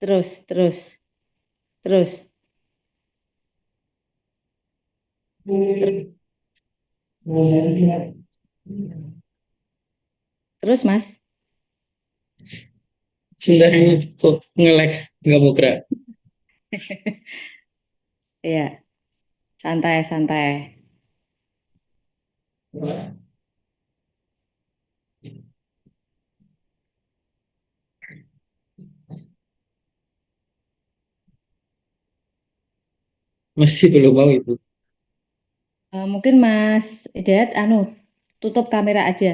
Terus, terus, terus. Terus, Mas. Sebentar ini kok nge-lag, nggak mau gerak. Iya, santai, santai. Masih belum mau Ibu. Mungkin Mas Hidayat, tutup kamera aja.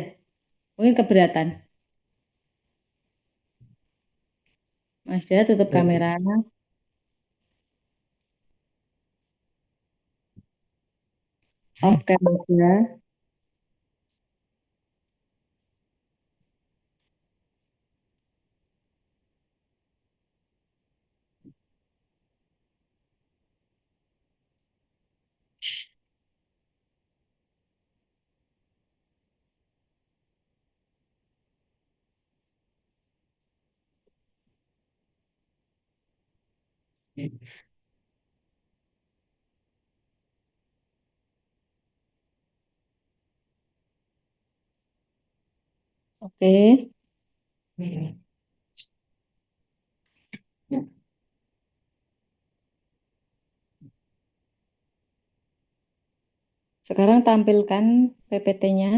Mungkin keberatan. Mas Hidayat tutup kamera. Off kamera. Oke. Sekarang tampilkan PPT-nya.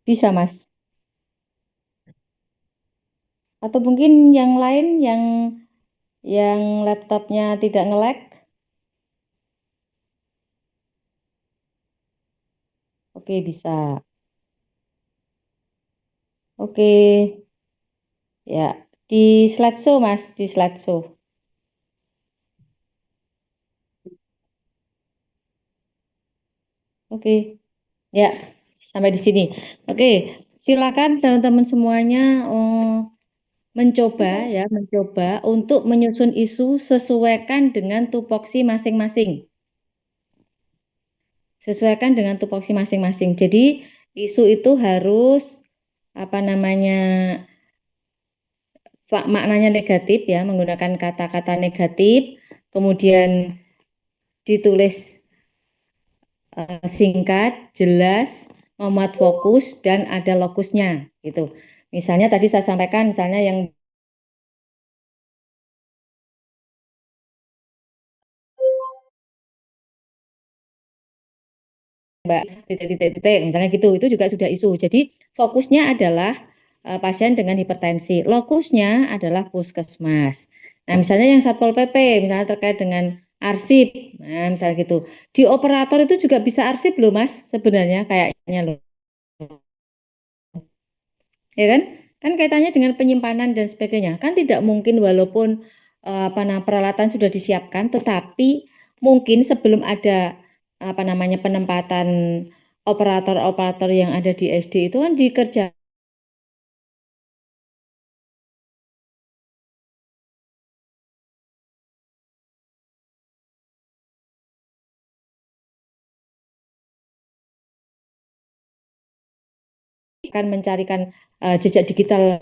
Bisa, Mas. Atau mungkin yang lain yang laptopnya tidak nge-lag. Oke, bisa. Oke. Ya, di slideshow, Mas, di slideshow. Oke. Ya, sampai di sini. Oke, silakan teman-teman semuanya mencoba untuk menyusun isu sesuaikan dengan tupoksi masing-masing. Sesuaikan dengan tupoksi masing-masing. Jadi, isu itu harus maknanya negatif ya, menggunakan kata-kata negatif, kemudian ditulis singkat, jelas, memuat fokus, dan ada lokusnya gitu. Misalnya tadi saya sampaikan, misalnya yang Mbak, titik-titik-titik, misalnya gitu, itu juga sudah isu. Jadi fokusnya adalah pasien dengan hipertensi, lokusnya adalah puskesmas. Nah, misalnya yang Satpol PP, misalnya terkait dengan arsip, nah misalnya gitu. Di operator itu juga bisa arsip loh Mas, sebenarnya kayaknya loh. Ya kan? Kan kaitannya dengan penyimpanan dan sebagainya. Kan tidak mungkin walaupun peralatan sudah disiapkan, tetapi mungkin sebelum ada penempatan operator-operator yang ada di SD itu kan dikerjakan mencarikan jejak digital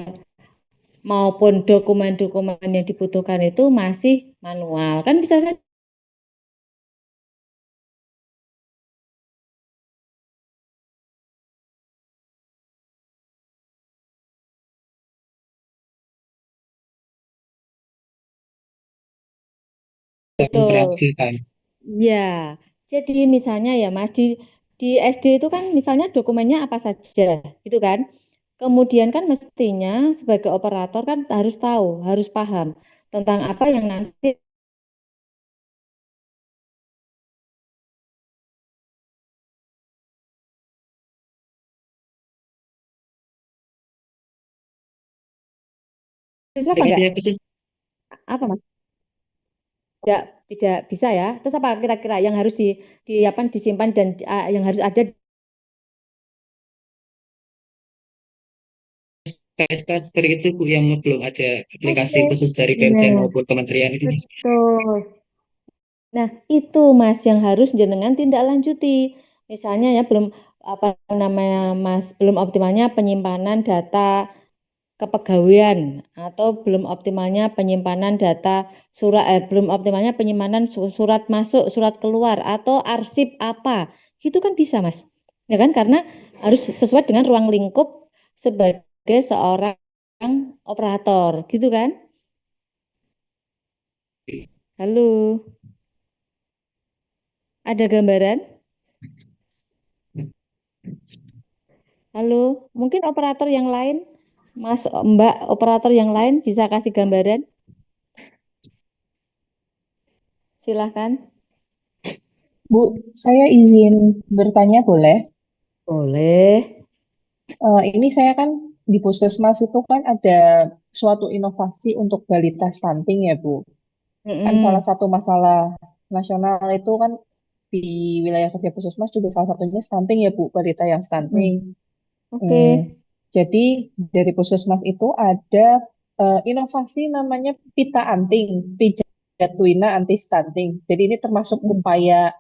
maupun dokumen-dokumen yang dibutuhkan itu masih manual. Kan bisa saja betul. Interaksi kan. Ya, jadi misalnya ya Mas di SD itu kan misalnya dokumennya apa saja, gitu kan? Kemudian kan mestinya sebagai operator kan harus tahu, harus paham tentang apa yang nanti siswa apa enggak? Bagi khusus Apa Mas? Tidak bisa ya. Terus apa kira-kira yang harus disimpan dan yang harus ada tes seperti itu Bu, yang belum ada aplikasi Oke. khusus dari Pemda Nah, maupun kementerian itu. betul. Nah, itu Mas yang harus jenengan tindak lanjuti. Misalnya ya belum apa namanya Mas, belum optimalnya penyimpanan data kepegawaian atau belum optimalnya penyimpanan data belum optimalnya penyimpanan surat masuk, surat keluar atau arsip apa. Itu kan bisa, Mas. Ya kan? Karena harus sesuai dengan ruang lingkup sebagai seorang operator, gitu kan? Halo. Ada gambaran? Halo, mungkin operator yang lain, Mas, Mbak, operator yang lain bisa kasih gambaran? Silahkan. Bu, saya izin bertanya boleh? Boleh. Ini saya kan di puskesmas itu kan ada suatu inovasi untuk balita stunting ya Bu. Kan salah satu masalah nasional itu kan di wilayah kerja puskesmas juga salah satunya stunting ya Bu, balita yang stunting. Oke. Jadi dari puskesmas itu ada inovasi namanya pita anting, pijat tuina anti stunting. Jadi ini termasuk upaya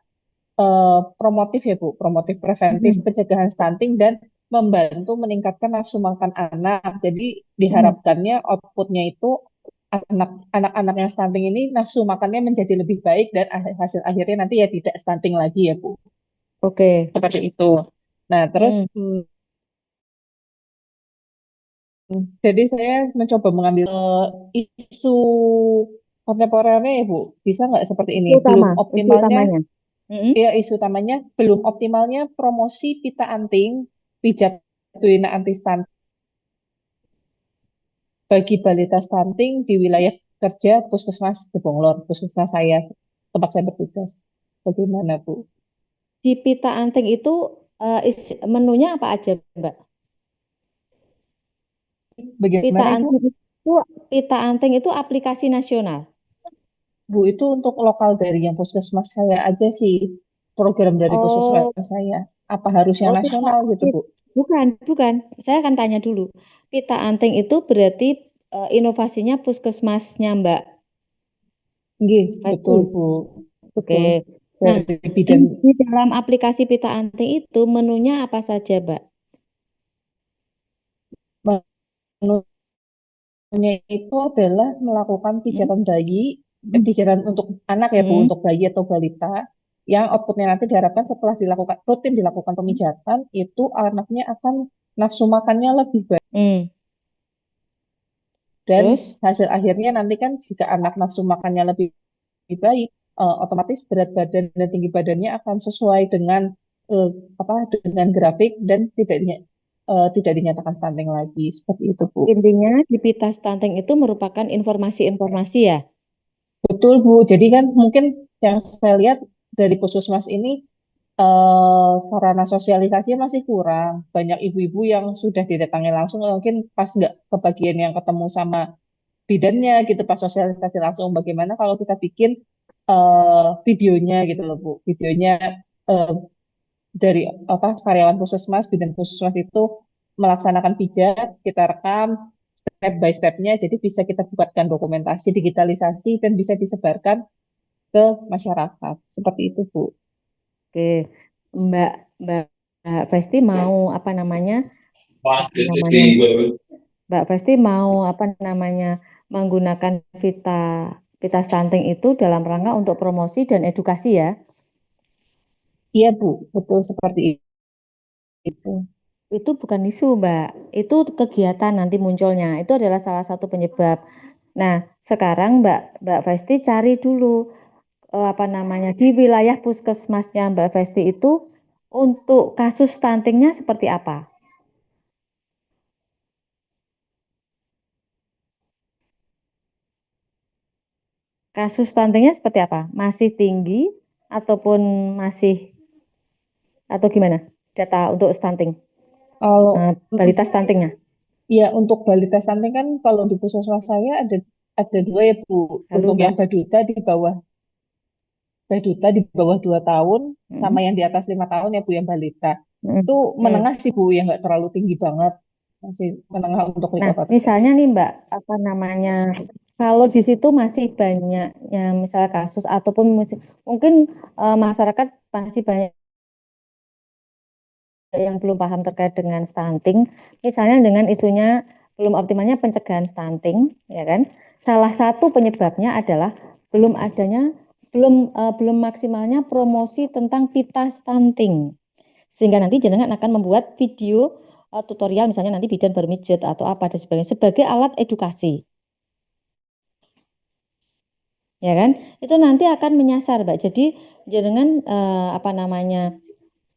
promotif ya Bu, promotif preventif pencegahan stunting dan membantu meningkatkan nafsu makan anak. Jadi diharapkannya outputnya itu anak-anak yang stunting ini nafsu makannya menjadi lebih baik dan hasil akhirnya nanti ya tidak stunting lagi ya Bu. Oke. Seperti itu. Nah terus jadi saya mencoba mengambil isu kontemporernya ya Bu. Bisa nggak seperti ini? Belum optimalnya ya isu utamanya belum optimalnya promosi pita anting, pijat tuina anti stunting bagi balita stunting di wilayah kerja Puskesmas Debonglor, puskesmas saya, tempat saya bertugas. Bagaimana Bu? Di pita anting itu menunya apa aja, Mbak? Bagaimana Bu? Pita anting itu aplikasi nasional. Bu, itu untuk lokal dari yang puskesmas saya aja sih, program dari puskesmas saya. Apa harus yang nasional gitu, Bu? Bukan. Saya akan tanya dulu. Pita anting itu berarti inovasinya puskesmasnya Mbak. Nggih, betul, Bu. Oke. Nah, di dalam aplikasi pita anting itu menunya apa saja, Mbak? Menunya itu adalah melakukan pijatan bayi, pijatan untuk anak ya Bu, untuk bayi atau balita, yang outputnya nanti diharapkan setelah rutin dilakukan pemijatan, itu anaknya akan nafsu makannya lebih baik. Dan hasil akhirnya nanti kan jika anak nafsu makannya lebih baik, otomatis berat badan dan tinggi badannya akan sesuai dengan eh, dengan grafik dan tidak dinyatakan stunting lagi seperti itu Bu. Intinya di pita stunting itu merupakan informasi-informasi ya. Betul Bu. Jadi kan mungkin yang saya lihat dari Puskesmas ini sarana sosialisasinya masih kurang. Banyak ibu-ibu yang sudah didatangi langsung, mungkin pas nggak kebagian yang ketemu sama bidannya gitu pas sosialisasi langsung. Bagaimana kalau kita bikin videonya gitu loh Bu, videonya eh, dari karyawan puskesmas, bidan puskesmas itu melaksanakan pijat, kita rekam step by stepnya, jadi bisa kita buatkan dokumentasi, digitalisasi dan bisa disebarkan ke masyarakat. Seperti itu Bu. Oke, Mbak Mbak Mbak Festi mau apa namanya? Mbak Festi mau menggunakan pita stunting itu dalam rangka untuk promosi dan edukasi ya. Iya Bu, betul seperti itu. Itu bukan isu, Mbak. Itu kegiatan nanti munculnya. Itu adalah salah satu penyebab. Nah, sekarang Mbak Festi cari dulu di wilayah puskesmasnya Mbak Festi itu untuk kasus stuntingnya seperti apa? Kasus stuntingnya seperti apa? Masih tinggi ataupun atau gimana? Data untuk stunting, Kalau balita stuntingnya. ya untuk balita stunting kan kalau di puskesmas saya ada dua ya Bu. Halo, Untuk Mbak. yang Baduta di bawah 2 tahun sama yang di atas 5 tahun ya Bu yang balita. Itu menengah sih Bu, yang nggak terlalu tinggi banget. Masih menengah untuk di Nah, kota. misalnya nih Mbak, kalau di situ masih banyak misalnya kasus ataupun mungkin masyarakat masih banyak yang belum paham terkait dengan stunting, misalnya dengan isunya belum optimalnya pencegahan stunting, ya kan? Salah satu penyebabnya adalah belum maksimalnya promosi tentang pita stunting. Sehingga nanti jenengan akan membuat video tutorial misalnya nanti bidan bermijet atau apa dan sebagainya sebagai alat edukasi. Ya kan? Itu nanti akan menyasar, Mbak. Jadi jenengan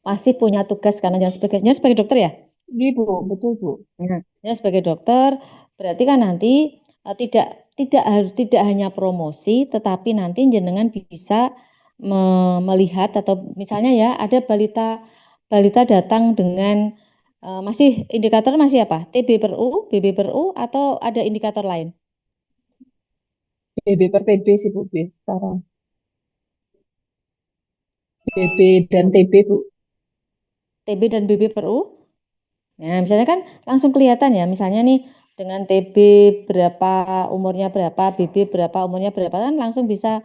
masih punya tugas karena jangan sebagai dokter ya? Iya Bu, betul Bu. Ya sebagai dokter berarti kan nanti tidak hanya promosi tetapi nanti jenengan bisa melihat atau misalnya ya ada balita datang dengan indikator masih apa? TB per U, BB per U atau ada indikator lain? BB per TB sih Bu sekarang. BB dan TB Bu. TB dan BB per U? Nah, misalnya kan langsung kelihatan ya, misalnya nih dengan TB berapa umurnya berapa, BB berapa umurnya berapa kan langsung bisa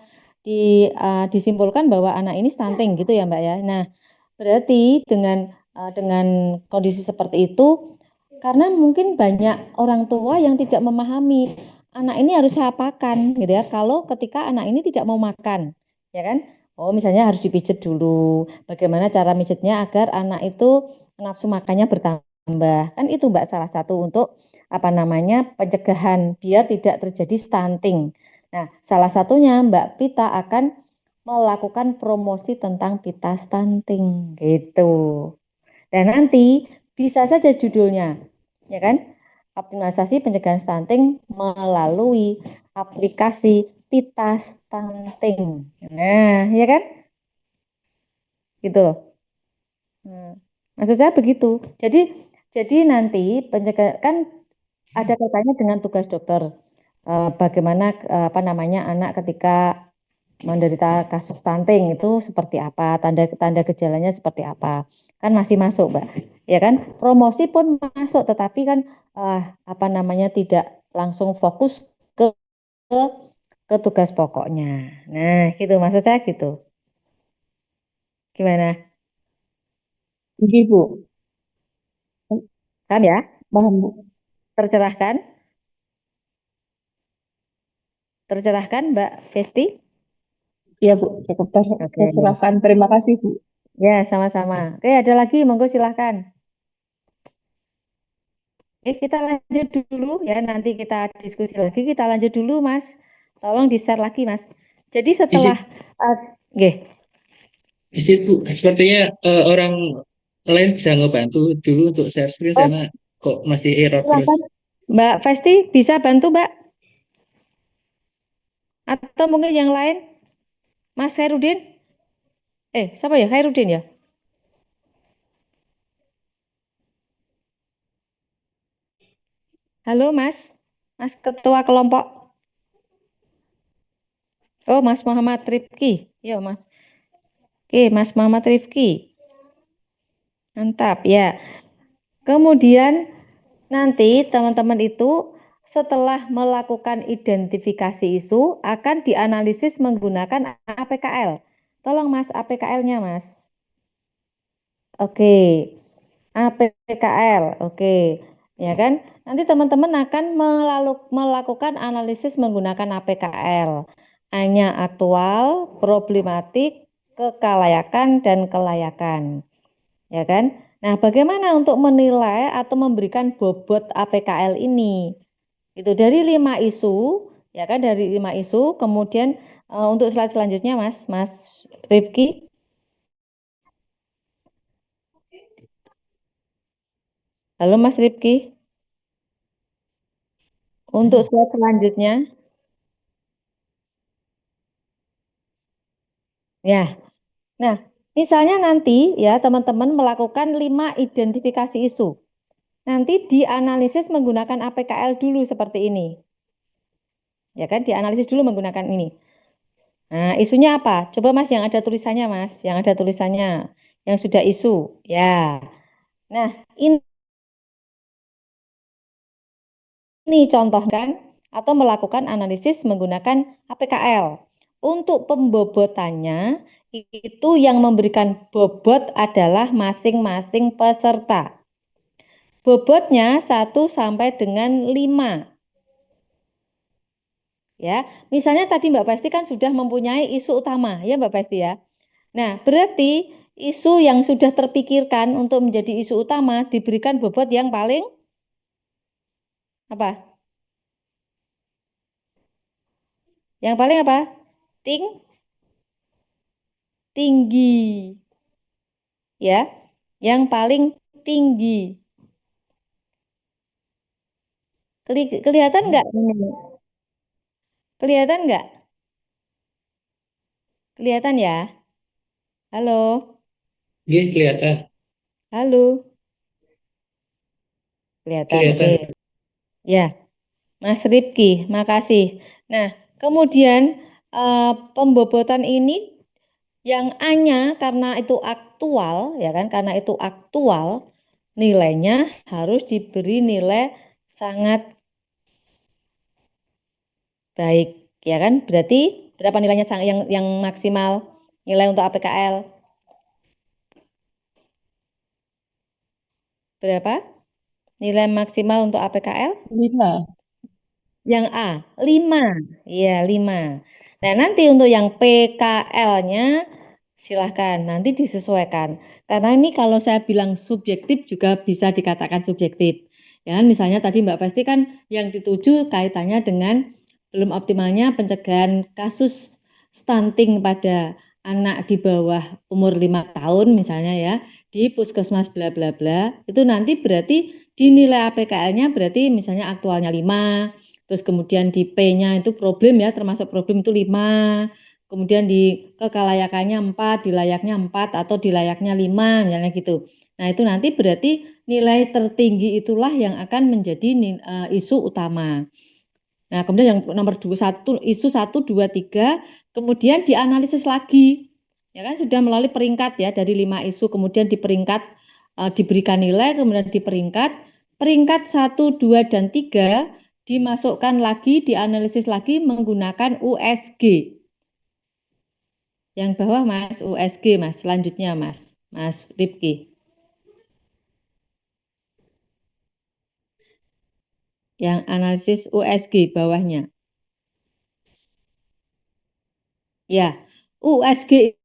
disimpulkan bahwa anak ini stunting gitu ya Mbak ya. Nah, berarti dengan kondisi seperti itu, karena mungkin banyak orang tua yang tidak memahami anak ini harus saya apakan gitu ya. Kalau ketika anak ini tidak mau makan, ya kan? Oh, misalnya harus dipijit dulu. Bagaimana cara mijitnya agar anak itu nafsu makannya bertambah. Kan itu Mbak salah satu untuk pencegahan biar tidak terjadi stunting. Nah, salah satunya Mbak Pita akan melakukan promosi tentang pita stunting gitu. Dan nanti bisa saja judulnya, ya kan? Optimalisasi pencegahan stunting melalui aplikasi pita stunting. Nah, ya kan? Gitu loh. Maksud saya begitu. Jadi nanti pencegahan kan ada kaitannya dengan tugas dokter. Bagaimana anak ketika menderita kasus stunting itu seperti apa, tanda gejalanya seperti apa. Kan masih masuk, Mbak. Ya kan? Promosi pun masuk, tetapi kan tidak langsung fokus ke tugas pokoknya. Nah, gitu maksud saya gitu. Gimana? Iya Bu. Kan ya? Paham Bu. Tercerahkan? Tercerahkan, Mbak Festi? Iya Bu, cukup tercerahkan. Terima kasih Bu. Ya, sama-sama. Oke, ada lagi, monggo silahkan. Kita lanjut dulu ya, nanti kita diskusi lagi, kita lanjut dulu Mas. Tolong di-share lagi Mas. Jadi setelah, Di situ sepertinya orang lain bisa ngebantu dulu untuk share screen Oh, karena kok masih error terus. silakan. Mbak Festi bisa bantu, Mbak? Atau mungkin yang lain? Mas Hairudin? Siapa ya? Hairudin ya? Halo, Mas. Mas Ketua Kelompok. Oh, Mas Muhammad Rifki. Ya, Mas. Oke, Mas Muhammad Rifki. Mantap, ya. Kemudian nanti teman-teman itu setelah melakukan identifikasi isu akan dianalisis menggunakan APKL. Tolong Mas APKL-nya, Mas. Oke. APKL. Oke. Ya kan? Nanti teman-teman akan melakukan analisis menggunakan APKL. Hanya aktual, problematik, kelayakan dan kelayakan. Ya kan? Nah, bagaimana untuk menilai atau memberikan bobot APKL ini? Itu dari 5 isu, ya kan, dari 5 isu. Kemudian untuk slide selanjutnya, Mas Rifki. Halo Mas Rifki. Untuk slide selanjutnya. Ya. Nah, misalnya nanti ya teman-teman melakukan 5 identifikasi isu. Nanti dianalisis menggunakan APKL dulu seperti ini. Ya kan, dianalisis dulu menggunakan ini. Nah, isunya apa? Coba Mas yang ada tulisannya, Mas. Yang ada tulisannya. Yang sudah isu. Ya. Nah, ini contohkan atau melakukan analisis menggunakan APKL. Untuk pembobotannya, itu yang memberikan bobot adalah masing-masing peserta. Bobotnya 1 sampai dengan 5. Ya, misalnya tadi Mbak Pesti kan sudah mempunyai isu utama, ya Mbak Pesti ya. Nah, berarti isu yang sudah terpikirkan untuk menjadi isu utama diberikan bobot yang paling apa? Yang paling apa? Tinggi. Ya, yang paling tinggi. Kelihatan nggak ini? Kelihatan nggak? Kelihatan ya? Halo? Iya, kelihatan. Halo? Kelihatan, oke. Ya, Mas Rifki, makasih. Nah, kemudian pembobotan ini yang A-nya karena itu aktual, ya kan? Karena itu aktual, nilainya harus diberi nilai sangat baik, ya kan? Berarti berapa nilainya yang maksimal nilai untuk APKL? Berapa? Nilai maksimal untuk APKL? 5. Yang A, 5. Iya, 5. Nah, nanti untuk yang PKL-nya silahkan nanti disesuaikan. Karena ini kalau saya bilang subjektif juga bisa dikatakan subjektif. Ya, misalnya tadi Mbak Pasti kan yang dituju kaitannya dengan belum optimalnya pencegahan kasus stunting pada anak di bawah umur 5 tahun misalnya ya di puskesmas bla bla bla. Itu nanti berarti dinilai APKL-nya berarti misalnya aktualnya 5. Terus kemudian di P-nya itu problem ya, termasuk problem itu 5. Kemudian di kelayakannya 4, di layaknya 4 atau di layaknya 5, misalnya gitu. Nah, itu nanti berarti nilai tertinggi itulah yang akan menjadi isu utama. Nah, kemudian yang nomor 21, isu 1, 2, 3, kemudian dianalisis lagi. Ya kan sudah melalui peringkat ya, dari 5 isu kemudian di peringkat diberikan nilai, kemudian di peringkat 1, 2, dan 3 dimasukkan lagi, dianalisis lagi menggunakan USG. Yang bawah Mas, USG Mas, selanjutnya Mas Rifki. Yang analisis USG bawahnya. Ya, USG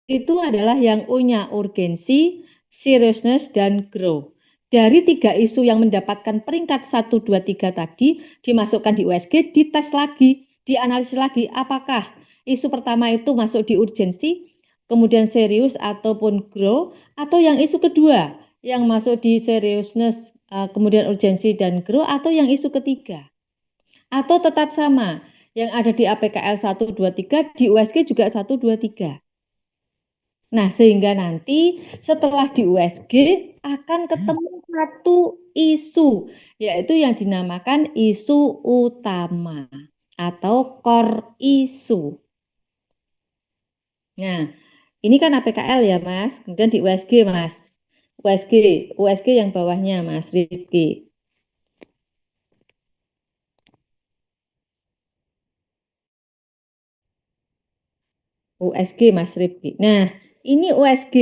itu adalah yang U-nya urgensi, seriousness, dan grow. Dari 3 isu yang mendapatkan peringkat 1, 2, 3 tadi dimasukkan di USG, dites lagi, dianalisis lagi apakah isu pertama itu masuk di urgensi, kemudian serius ataupun grow, atau yang isu kedua yang masuk di seriousness, kemudian urgensi dan grow, atau yang isu ketiga. Atau tetap sama, yang ada di APKL 1, 2, 3, di USG juga 1, 2, 3. Nah, sehingga nanti setelah di USG akan ketemu satu isu, yaitu yang dinamakan isu utama atau core issue. Nah, ini kan APKL ya, Mas. Kemudian di USG, Mas. USG yang bawahnya, Mas Rifki. USG, Mas Rifki. Nah, ini USG.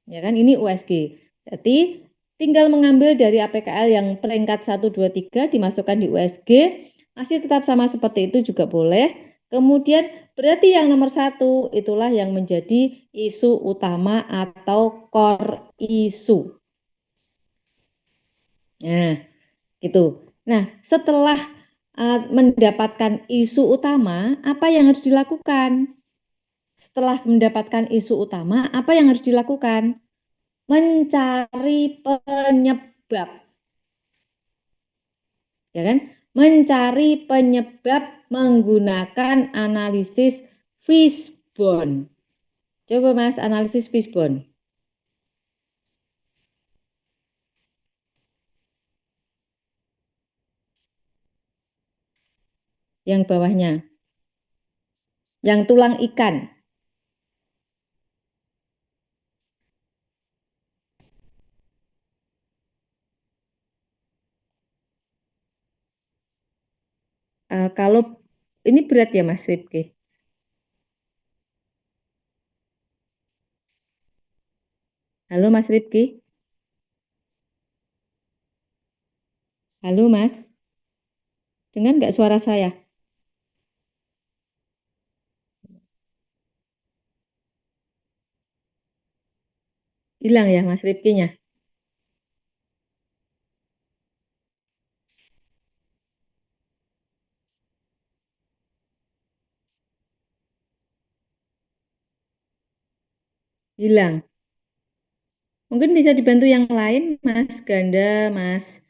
Ya kan, ini USG. Jadi, tinggal mengambil dari APKL yang peringkat 1, 2, 3 dimasukkan di USG. Masih tetap sama seperti itu juga boleh. Kemudian, berarti yang nomor 1 itulah yang menjadi isu utama atau core issue. Nah, gitu. Nah, setelah mendapatkan isu utama, apa yang harus dilakukan? Setelah mendapatkan isu utama, apa yang harus dilakukan? Mencari penyebab. Ya kan? Mencari penyebab menggunakan analisis fishbone. Coba Mas, analisis fishbone. Yang bawahnya. Yang tulang ikan. Kalau ini berat ya Mas Rifki. Halo Mas Rifki. Halo Mas. Dengar nggak suara saya? Hilang ya Mas Rifkinya? Hilang. Mungkin bisa dibantu yang lain, Mas Ganda, Mas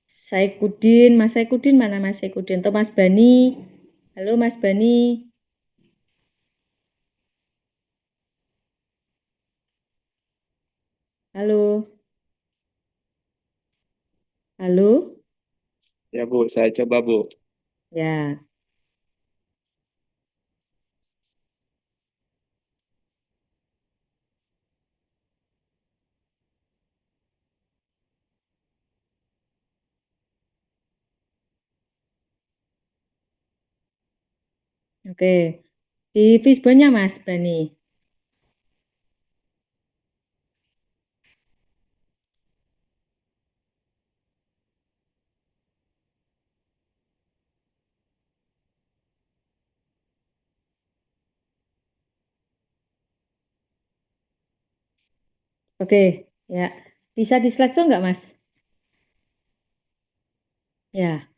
Saikudin. Mas Saikudin mana Mas Saikudin? Atau Mas Bani? Halo Mas Bani. Halo. Halo. Ya Bu, saya coba Bu. Ya. Oke. Di fishbone-nya Mas Bani. Oke, ya. Bisa di slideshow nggak, Mas? Ya.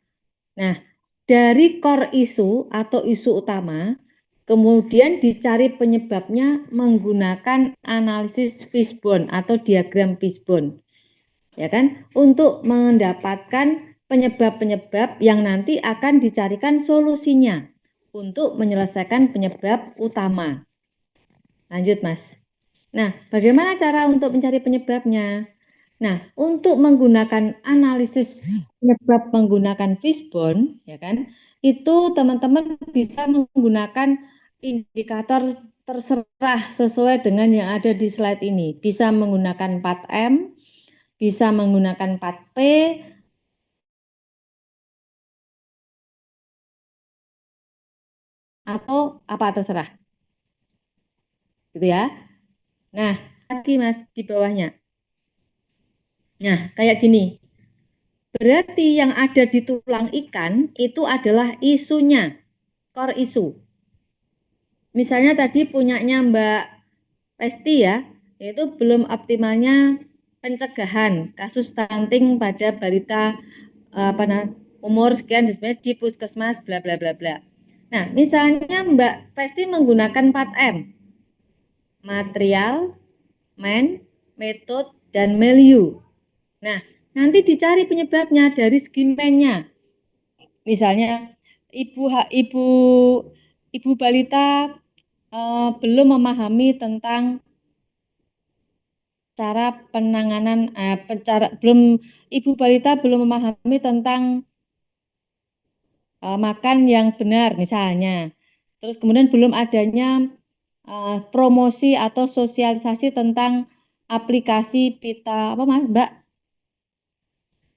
Nah, dari core issue atau isu utama, kemudian dicari penyebabnya menggunakan analisis fishbone atau diagram fishbone. Ya kan? Untuk mendapatkan penyebab-penyebab yang nanti akan dicarikan solusinya untuk menyelesaikan penyebab utama. Lanjut, Mas. Nah, bagaimana cara untuk mencari penyebabnya? Nah, untuk menggunakan analisis penyebab menggunakan fishbone, ya kan, itu teman-teman bisa menggunakan indikator terserah sesuai dengan yang ada di slide ini. Bisa menggunakan 4M, bisa menggunakan 4P, atau apa terserah. Gitu ya. Nah, lagi Mas di bawahnya. Nah, kayak gini. Berarti yang ada di tulang ikan itu adalah isunya, core issue. Misalnya tadi punyanya Mbak Pesti ya, itu belum optimalnya pencegahan kasus stunting pada balita umur sekian di puskesmas bla bla bla bla. Nah, misalnya Mbak Pesti menggunakan 4M, material, metode, dan milieu. Nah, nanti dicari penyebabnya dari segi mennya. Misalnya, ibu balita belum memahami tentang cara penanganan, ibu balita belum memahami tentang makan yang benar misalnya. Terus kemudian belum adanya promosi atau sosialisasi tentang aplikasi Pita apa Mas Mbak?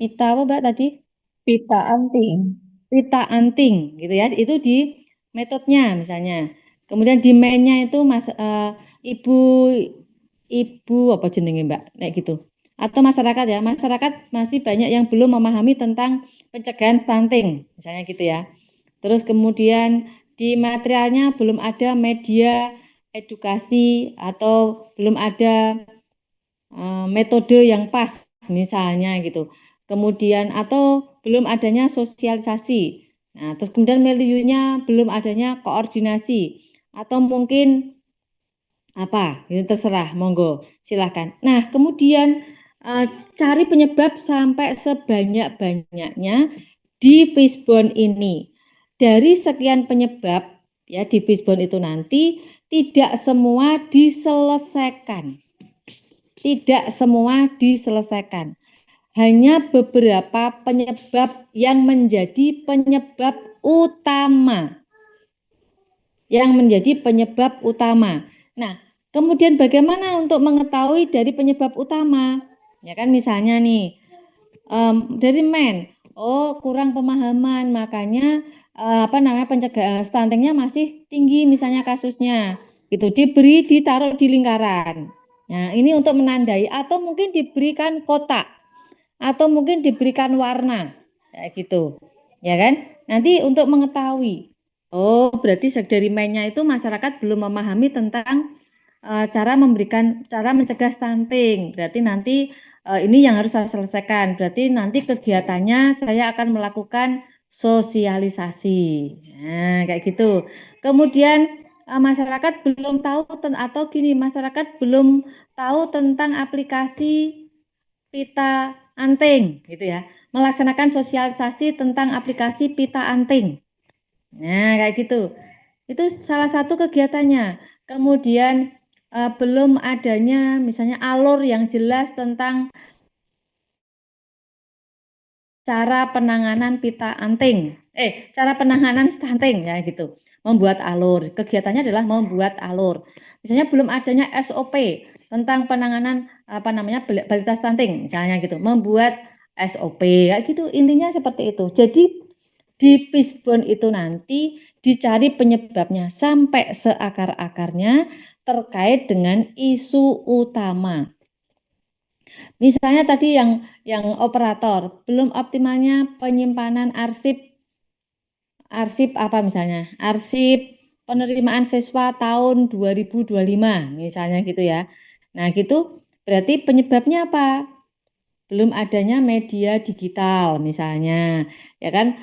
Pita apa Mbak tadi? Pita anting. Pita anting gitu ya. Itu di metodenya misalnya. Kemudian di mainnya itu ibu apa jenenge Mbak? Kayak gitu. Atau masyarakat ya. Masyarakat masih banyak yang belum memahami tentang pencegahan stunting misalnya gitu ya. Terus kemudian di materialnya belum ada media edukasi atau belum ada metode yang pas misalnya gitu. Kemudian atau belum adanya sosialisasi. Nah, terus kemudian milieunya belum adanya koordinasi atau mungkin apa, itu terserah, monggo, silahkan. Nah, kemudian cari penyebab sampai sebanyak-banyaknya di fishbone ini. Dari sekian penyebab ya di fishbone itu nanti tidak semua diselesaikan. Tidak semua diselesaikan. Hanya beberapa penyebab yang menjadi penyebab utama. Yang menjadi penyebab utama. Nah, kemudian bagaimana untuk mengetahui dari penyebab utama? Ya kan misalnya nih, dari kurang pemahaman, makanya pencegahan stuntingnya masih tinggi misalnya kasusnya. Gitu, ditaruh di lingkaran. Nah, ini untuk menandai atau mungkin diberikan kotak atau mungkin diberikan warna kayak gitu. Ya kan? Nanti untuk mengetahui. Oh, berarti dari mainnya itu masyarakat belum memahami tentang cara mencegah stunting. Berarti nanti ini yang harus saya selesaikan. Berarti nanti kegiatannya saya akan melakukan sosialisasi. Nah, kayak gitu. Kemudian masyarakat belum tahu atau gini, masyarakat belum tahu tentang aplikasi Pita Anting gitu ya. Melaksanakan sosialisasi tentang aplikasi Pita Anting. Nah, kayak gitu. Itu salah satu kegiatannya. Kemudian belum adanya misalnya alur yang jelas tentang cara penanganan pita anting. Cara penanganan stunting ya gitu. Membuat alur. Kegiatannya adalah membuat alur. Misalnya belum adanya SOP tentang penanganan balita stunting misalnya gitu. Membuat SOP kayak gitu. Intinya seperti itu. Jadi di fishbone itu nanti dicari penyebabnya sampai seakar-akarnya terkait dengan isu utama. Misalnya tadi yang operator, belum optimalnya penyimpanan arsip apa misalnya? Arsip penerimaan siswa tahun 2025 misalnya gitu ya. Nah, gitu berarti penyebabnya apa? Belum adanya media digital misalnya, ya kan,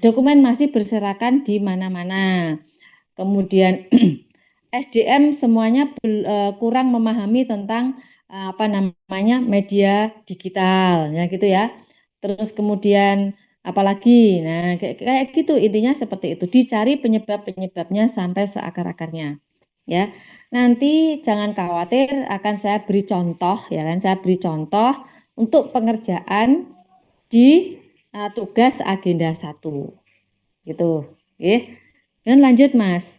dokumen masih berserakan di mana-mana. Kemudian SDM semuanya kurang memahami tentang media digital, ya gitu ya. Terus kemudian apalagi, nah kayak gitu intinya seperti itu. Dicari penyebabnya sampai seakar-akarnya, ya. Nanti jangan khawatir, akan saya beri contoh, ya kan? Saya beri contoh untuk pengerjaan di tugas agenda 1. Gitu. Oke. Dan lanjut, Mas.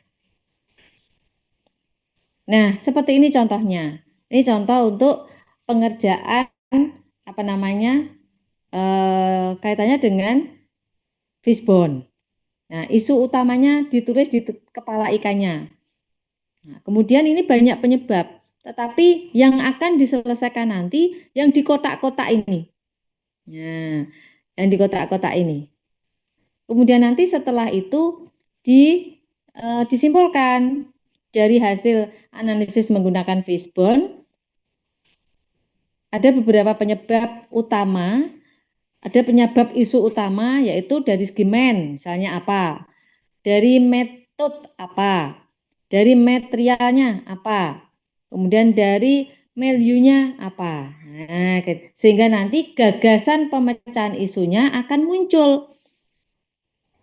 Nah, seperti ini contohnya. Ini contoh untuk pengerjaan kaitannya dengan fishbone. Nah, isu utamanya ditulis di kepala ikannya. Nah, kemudian ini banyak penyebab, tetapi yang akan diselesaikan nanti yang di kotak-kotak ini. Nah, yang di kotak-kotak ini. Kemudian nanti setelah itu disimpulkan dari hasil analisis menggunakan fishbone, ada beberapa penyebab utama Ada penyebab isu utama yaitu dari segi misalnya apa? Dari metode apa? Dari materialnya apa? Kemudian dari milieunya apa? Nah, sehingga nanti gagasan pemecahan isunya akan muncul.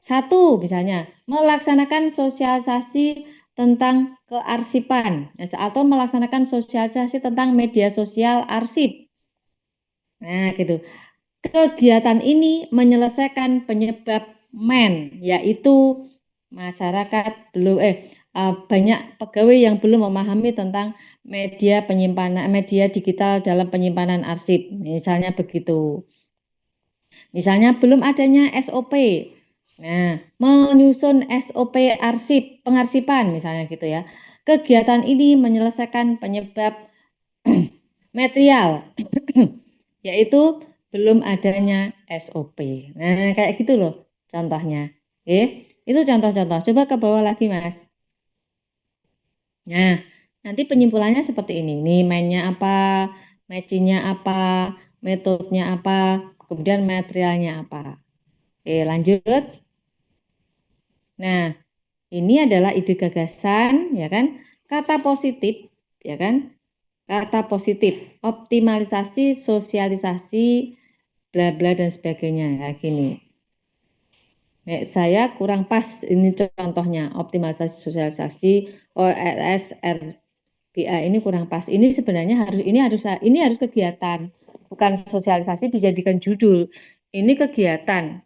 Satu, misalnya, melaksanakan sosialisasi tentang kearsipan atau melaksanakan sosialisasi tentang media sosial arsip. Nah, gitu. Kegiatan ini menyelesaikan penyebab yaitu masyarakat belum banyak pegawai yang belum memahami tentang media digital dalam penyimpanan arsip. Misalnya begitu. Misalnya belum adanya SOP. Nah, menyusun SOP pengarsipan misalnya gitu ya. Kegiatan ini menyelesaikan penyebab material yaitu belum adanya SOP. Nah, kayak gitu loh contohnya. Itu contoh-contoh. Coba ke bawah lagi, Mas. Nah, nanti penyimpulannya seperti ini. Nih, mainnya apa, matchingnya apa, metodenya apa, kemudian materialnya apa. Lanjut. Nah, ini adalah ide gagasan, ya kan? Kata positif, ya kan? Kata positif, optimalisasi, sosialisasi, bla bla dan sebagainya. Ya, gini. Saya kurang pas ini contohnya, optimalisasi sosialisasi, OLS, RBA ini kurang pas. Ini sebenarnya harus kegiatan, bukan sosialisasi dijadikan judul. Ini kegiatan.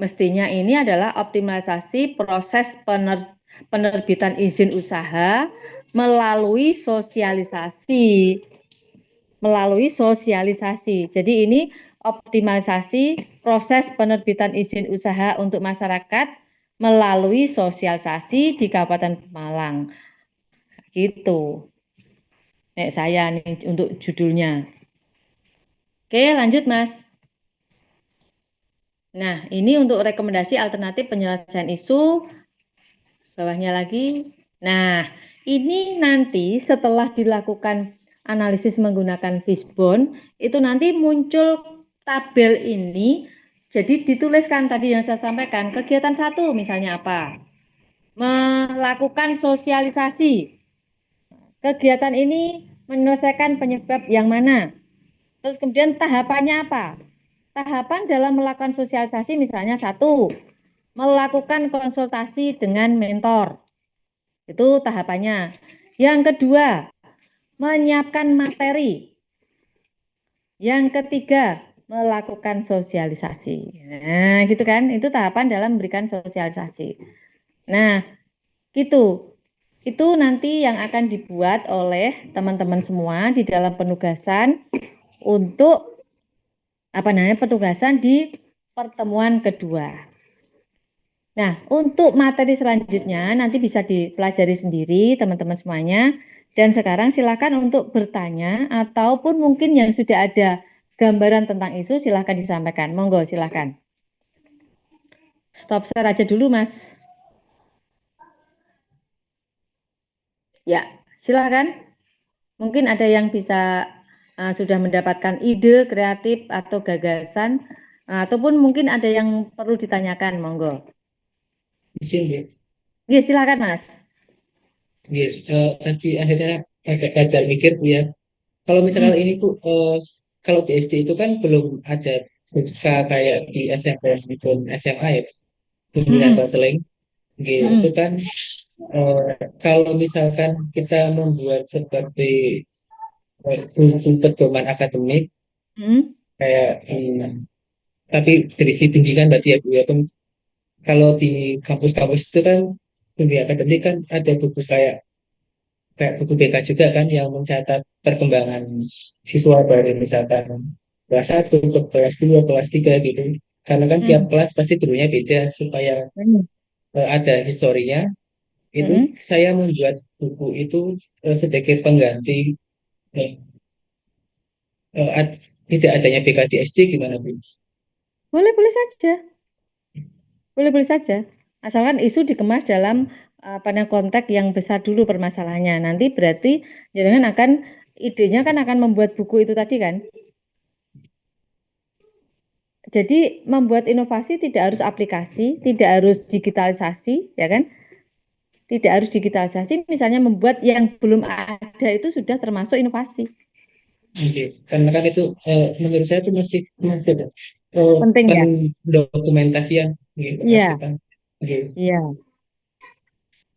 Mestinya ini adalah optimalisasi proses penerbitan izin usaha melalui sosialisasi. Jadi ini optimalisasi proses penerbitan izin usaha untuk masyarakat melalui sosialisasi di Kabupaten Pemalang. Gitu. Saya nih untuk judulnya. Oke, lanjut Mas. Nah, ini untuk rekomendasi alternatif penyelesaian isu. Bawahnya lagi. Nah, ini nanti setelah dilakukan analisis menggunakan Fishbone, itu nanti muncul tabel ini. Jadi dituliskan tadi yang saya sampaikan, kegiatan 1 misalnya apa? Melakukan sosialisasi. Kegiatan ini menyelesaikan penyebab yang mana? Terus kemudian tahapannya apa? Tahapan dalam melakukan sosialisasi misalnya 1, melakukan konsultasi dengan mentor. Itu tahapannya. Yang kedua, menyiapkan materi. Yang ketiga, melakukan sosialisasi. Nah, gitu kan? Itu tahapan dalam memberikan sosialisasi. Nah, gitu. Itu nanti yang akan dibuat oleh teman-teman semua di dalam penugasan untuk penugasan di pertemuan kedua. Nah, untuk materi selanjutnya nanti bisa dipelajari sendiri teman-teman semuanya. Dan sekarang silakan untuk bertanya ataupun mungkin yang sudah ada gambaran tentang isu silakan disampaikan. Monggo silakan. Stop share aja dulu, Mas. Ya, silakan. Mungkin ada yang bisa sudah mendapatkan ide kreatif atau gagasan ataupun mungkin ada yang perlu ditanyakan, monggo. Di sini. Ya, silakan Mas. Yes, tadi akhirnya agak mikir Bu ya. Kalau misalkan ini Bu, kalau di SD itu kan belum ada buka kayak di SMP maupun SMA ya, bimbingan konseling. Gitu kan. Kalau misalkan kita membuat seperti buku pedoman akademik, kayak tapi berisi bimbingan berarti ya Bu ya. Kalau di kampus-kampus itu kan bimbingan akademik kan ada buku kayak buku BK juga kan yang mencatat perkembangan siswa dari misalkan kelas 1 ke kelas 2, kelas 3 gitu. Karena kan tiap kelas pasti gurunya beda supaya ada historinya. Itu saya membuat buku itu sebagai pengganti tidak adanya BK di SD gimana Bu? Boleh saja. Boleh saja. Asalkan isu dikemas dalam konteks yang besar dulu permasalahannya. Nanti berarti jangan idenya kan akan membuat buku itu tadi kan. jadi membuat inovasi tidak harus aplikasi, tidak harus digitalisasi, ya kan? Tidak harus digitalisasi, misalnya membuat yang belum ada itu sudah termasuk inovasi. Oke, karena kan itu menurut saya itu masih Penting ya? pendokumentasian gitu Iya, masih kan. Oke. iya,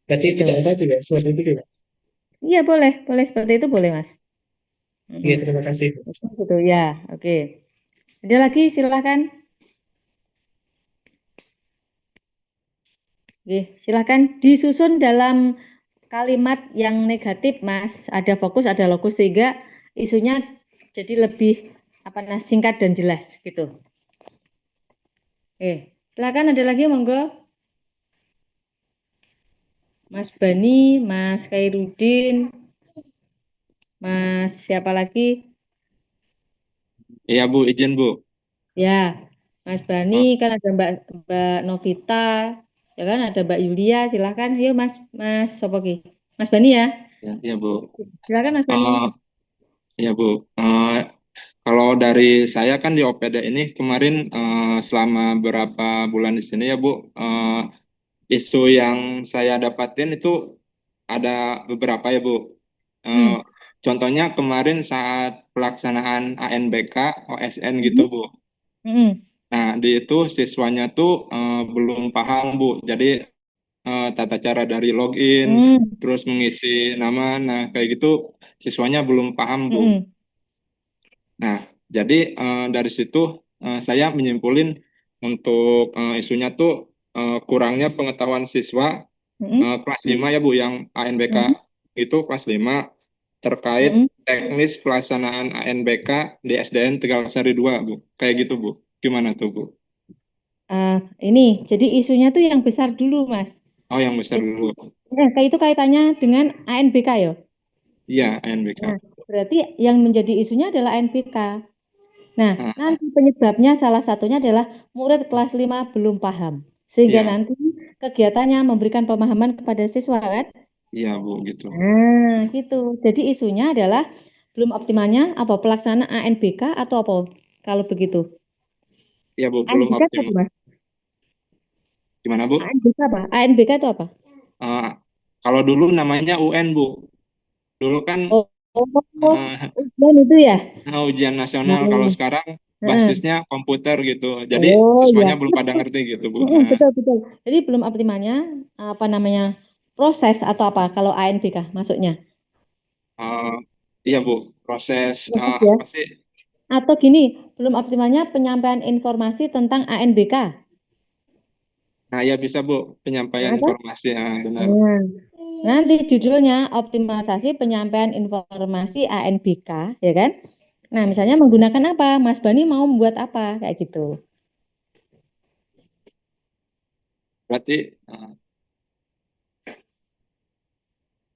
Berarti gitu. tidak apa juga seperti itu juga. Iya boleh seperti itu boleh Mas. Iya, terima kasih. Gitu ya, oke. Ada lagi silahkan. Oke, silahkan disusun dalam kalimat yang negatif, Mas. Ada fokus, ada lokus sehingga isunya jadi lebih singkat dan jelas gitu. Oke, silahkan ada lagi monggo. Mas Bani, Mas Khairuddin, Mas siapa lagi? Iya Bu, izin Bu. Ya, Mas Bani kan ada Mbak Novita, ya kan ada Mbak Yulia, silahkan. Yuk Mas Sopoki. Mas Bani ya, Iya Bu. silahkan Mas Bani. Iya Bu. Kalau dari saya kan di OPD ini kemarin selama beberapa bulan di sini ya Bu, isu yang saya dapatin itu ada beberapa ya Bu. Contohnya kemarin saat pelaksanaan ANBK, OSN gitu Bu. Nah di itu siswanya tuh belum paham Bu. Jadi tata cara dari login, terus mengisi nama, nah kayak gitu siswanya belum paham Bu. Nah, jadi dari situ saya menyimpulin untuk isunya tuh kurangnya pengetahuan siswa kelas 5 ya Bu, yang ANBK itu kelas 5 terkait teknis pelaksanaan ANBK di SDN Tegalsari 2 Bu. Kayak gitu Bu. Gimana tuh Bu? Ini, jadi isunya tuh yang besar dulu, Mas. Oh, yang besar dulu. Kayak itu kaitannya dengan ANBK ya? Iya, ANBK. Nah, berarti yang menjadi isunya adalah ANBK. Nah, nanti penyebabnya salah satunya adalah murid kelas 5 belum paham. Sehingga Iya. nanti kegiatannya memberikan pemahaman kepada siswa kan? Iya Bu, gitu. Nah, gitu. Jadi isunya adalah belum optimalnya apa pelaksanaan ANBK atau apa kalau begitu? Iya Bu, belum ANBK itu optimal. apa? Gimana Bu? ANBK apa? ANBK itu apa? Kalau dulu namanya UN Bu. Dulu kan ujian itu ya? ujian nasional. Kalau sekarang basisnya komputer gitu. Jadi Oh siswanya ya. belum pada ngerti gitu Bu. Betul. Jadi belum optimalnya proses atau apa kalau ANBK masuknya? Iya Bu, proses Ya. apa sih? Atau gini, belum optimalnya penyampaian informasi tentang ANBK. Nah ya bisa Bu, penyampaian informasi. Benar. Nanti judulnya optimalisasi penyampaian informasi ANBK, ya kan? Nah, misalnya menggunakan apa? Mas Bani mau membuat apa? Kayak gitu. Berarti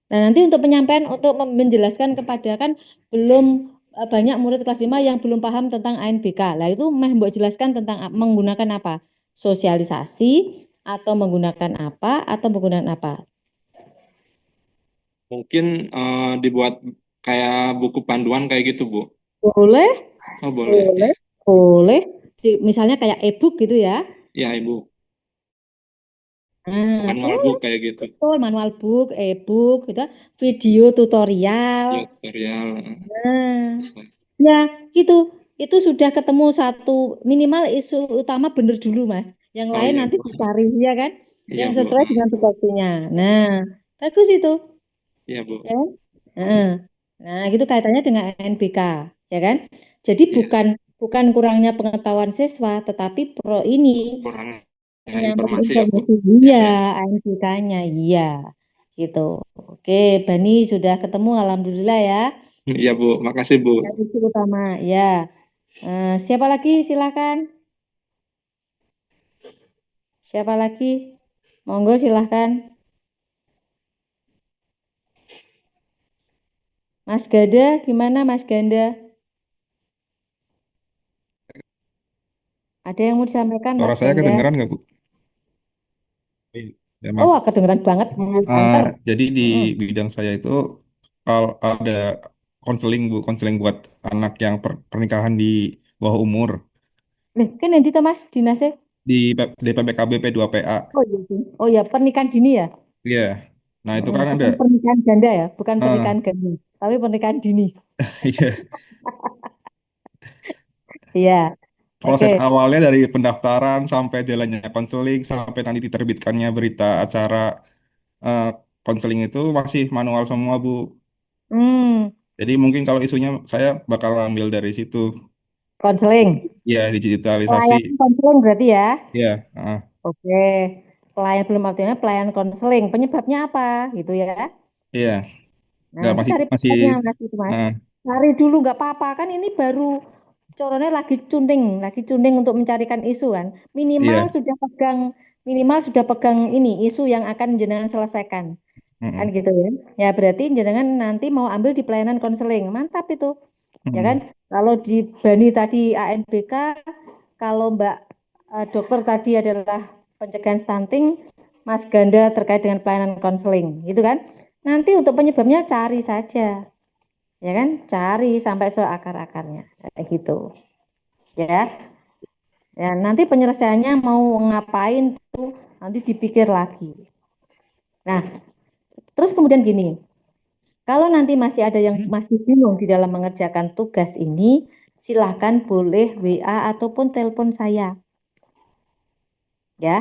Nah, nanti untuk penyampaian untuk menjelaskan kepada kan belum banyak murid kelas 5 yang belum paham tentang ANBK. Lah itu mbok jelaskan tentang menggunakan apa? Sosialisasi atau menggunakan apa atau menggunakan apa? mungkin dibuat kayak buku panduan kayak gitu Bu. Boleh? Oh boleh. Boleh. Misalnya kayak e-book gitu ya. Iya Ibu. Nah, Manual book kayak gitu. betul, manual book, e-book, gitu, video tutorial. Tutorial. Nah, ya gitu. Itu sudah ketemu satu minimal isu utama bener dulu, Mas. Yang lain iya, nanti Bu. dicari, ya kan? Iya, Yang Bu. sesuai dengan tupoksinya. Nah, bagus itu. Iya Bu. Ya. Nah, gitu kaitannya dengan NBK, ya kan? Jadi bukan kurangnya pengetahuan siswa, tetapi Kurang penyampaian informasi ya Bu. informasi iya, NBK-nya iya, gitu. Oke, Bani sudah ketemu, alhamdulillah ya. Iya Bu, makasih Bu. Yang isu utama, ya. Siapa lagi? Silakan. Siapa lagi? Monggo silahkan. Mas Ganda, gimana Mas Ganda? Ada yang mau disampaikan Suara Mas saya Ganda? kedengeran nggak, Bu? Ya, Oh, kedengeran banget. Mantap. jadi di bidang saya itu kalau ada konseling Bu, konseling buat anak yang pernikahan di bawah umur. Kan nanti tuh Mas dinasnya? Di DPPKB P2PA. Oh iya sih. Oh ya, pernikahan dini ya? Iya. Nah, itu kan ada Bukan pernikahan ganda ya, bukan pernikahan ah, ganda, tapi pernikahan dini. iya. Iya, oke. Proses awalnya dari pendaftaran sampai jalannya konseling sampai nanti diterbitkannya berita acara eh, konseling itu masih manual semua, Bu. Hmm, Jadi mungkin kalau isunya saya bakal ambil dari situ. konseling. Ya, digitalisasi. Pelayanan konseling berarti ya. Ya, Oke. Pelayan belum optimal, pelayanan konseling. Penyebabnya apa? Gitu ya. iya. Nah, Nggak nanti masih cari masih penyebabnya Mas itu Mas. ah, Cari dulu nggak apa-apa kan ini baru corona lagi cunting untuk mencarikan isu kan. Minimal iya. sudah pegang minimal sudah pegang ini isu yang akan jenengan selesaikan. Kan Mm-mm. gitu ya. Ya berarti jenengan nanti mau ambil di pelayanan konseling. Mantap itu. Ya kan? Mm-mm. Kalau di Bani tadi ANBK, kalau Mbak dokter tadi adalah pencegahan stunting, Mas Ganda terkait dengan pelayanan konseling, gitu kan? Nanti untuk penyebabnya cari saja, ya kan? Cari sampai seakar-akarnya, kayak gitu. Ya. Ya, nanti penyelesaiannya mau ngapain tuh nanti dipikir lagi. Nah, terus kemudian gini, kalau nanti masih ada yang masih bingung di dalam mengerjakan tugas ini, silahkan boleh WA ataupun telepon saya. Ya,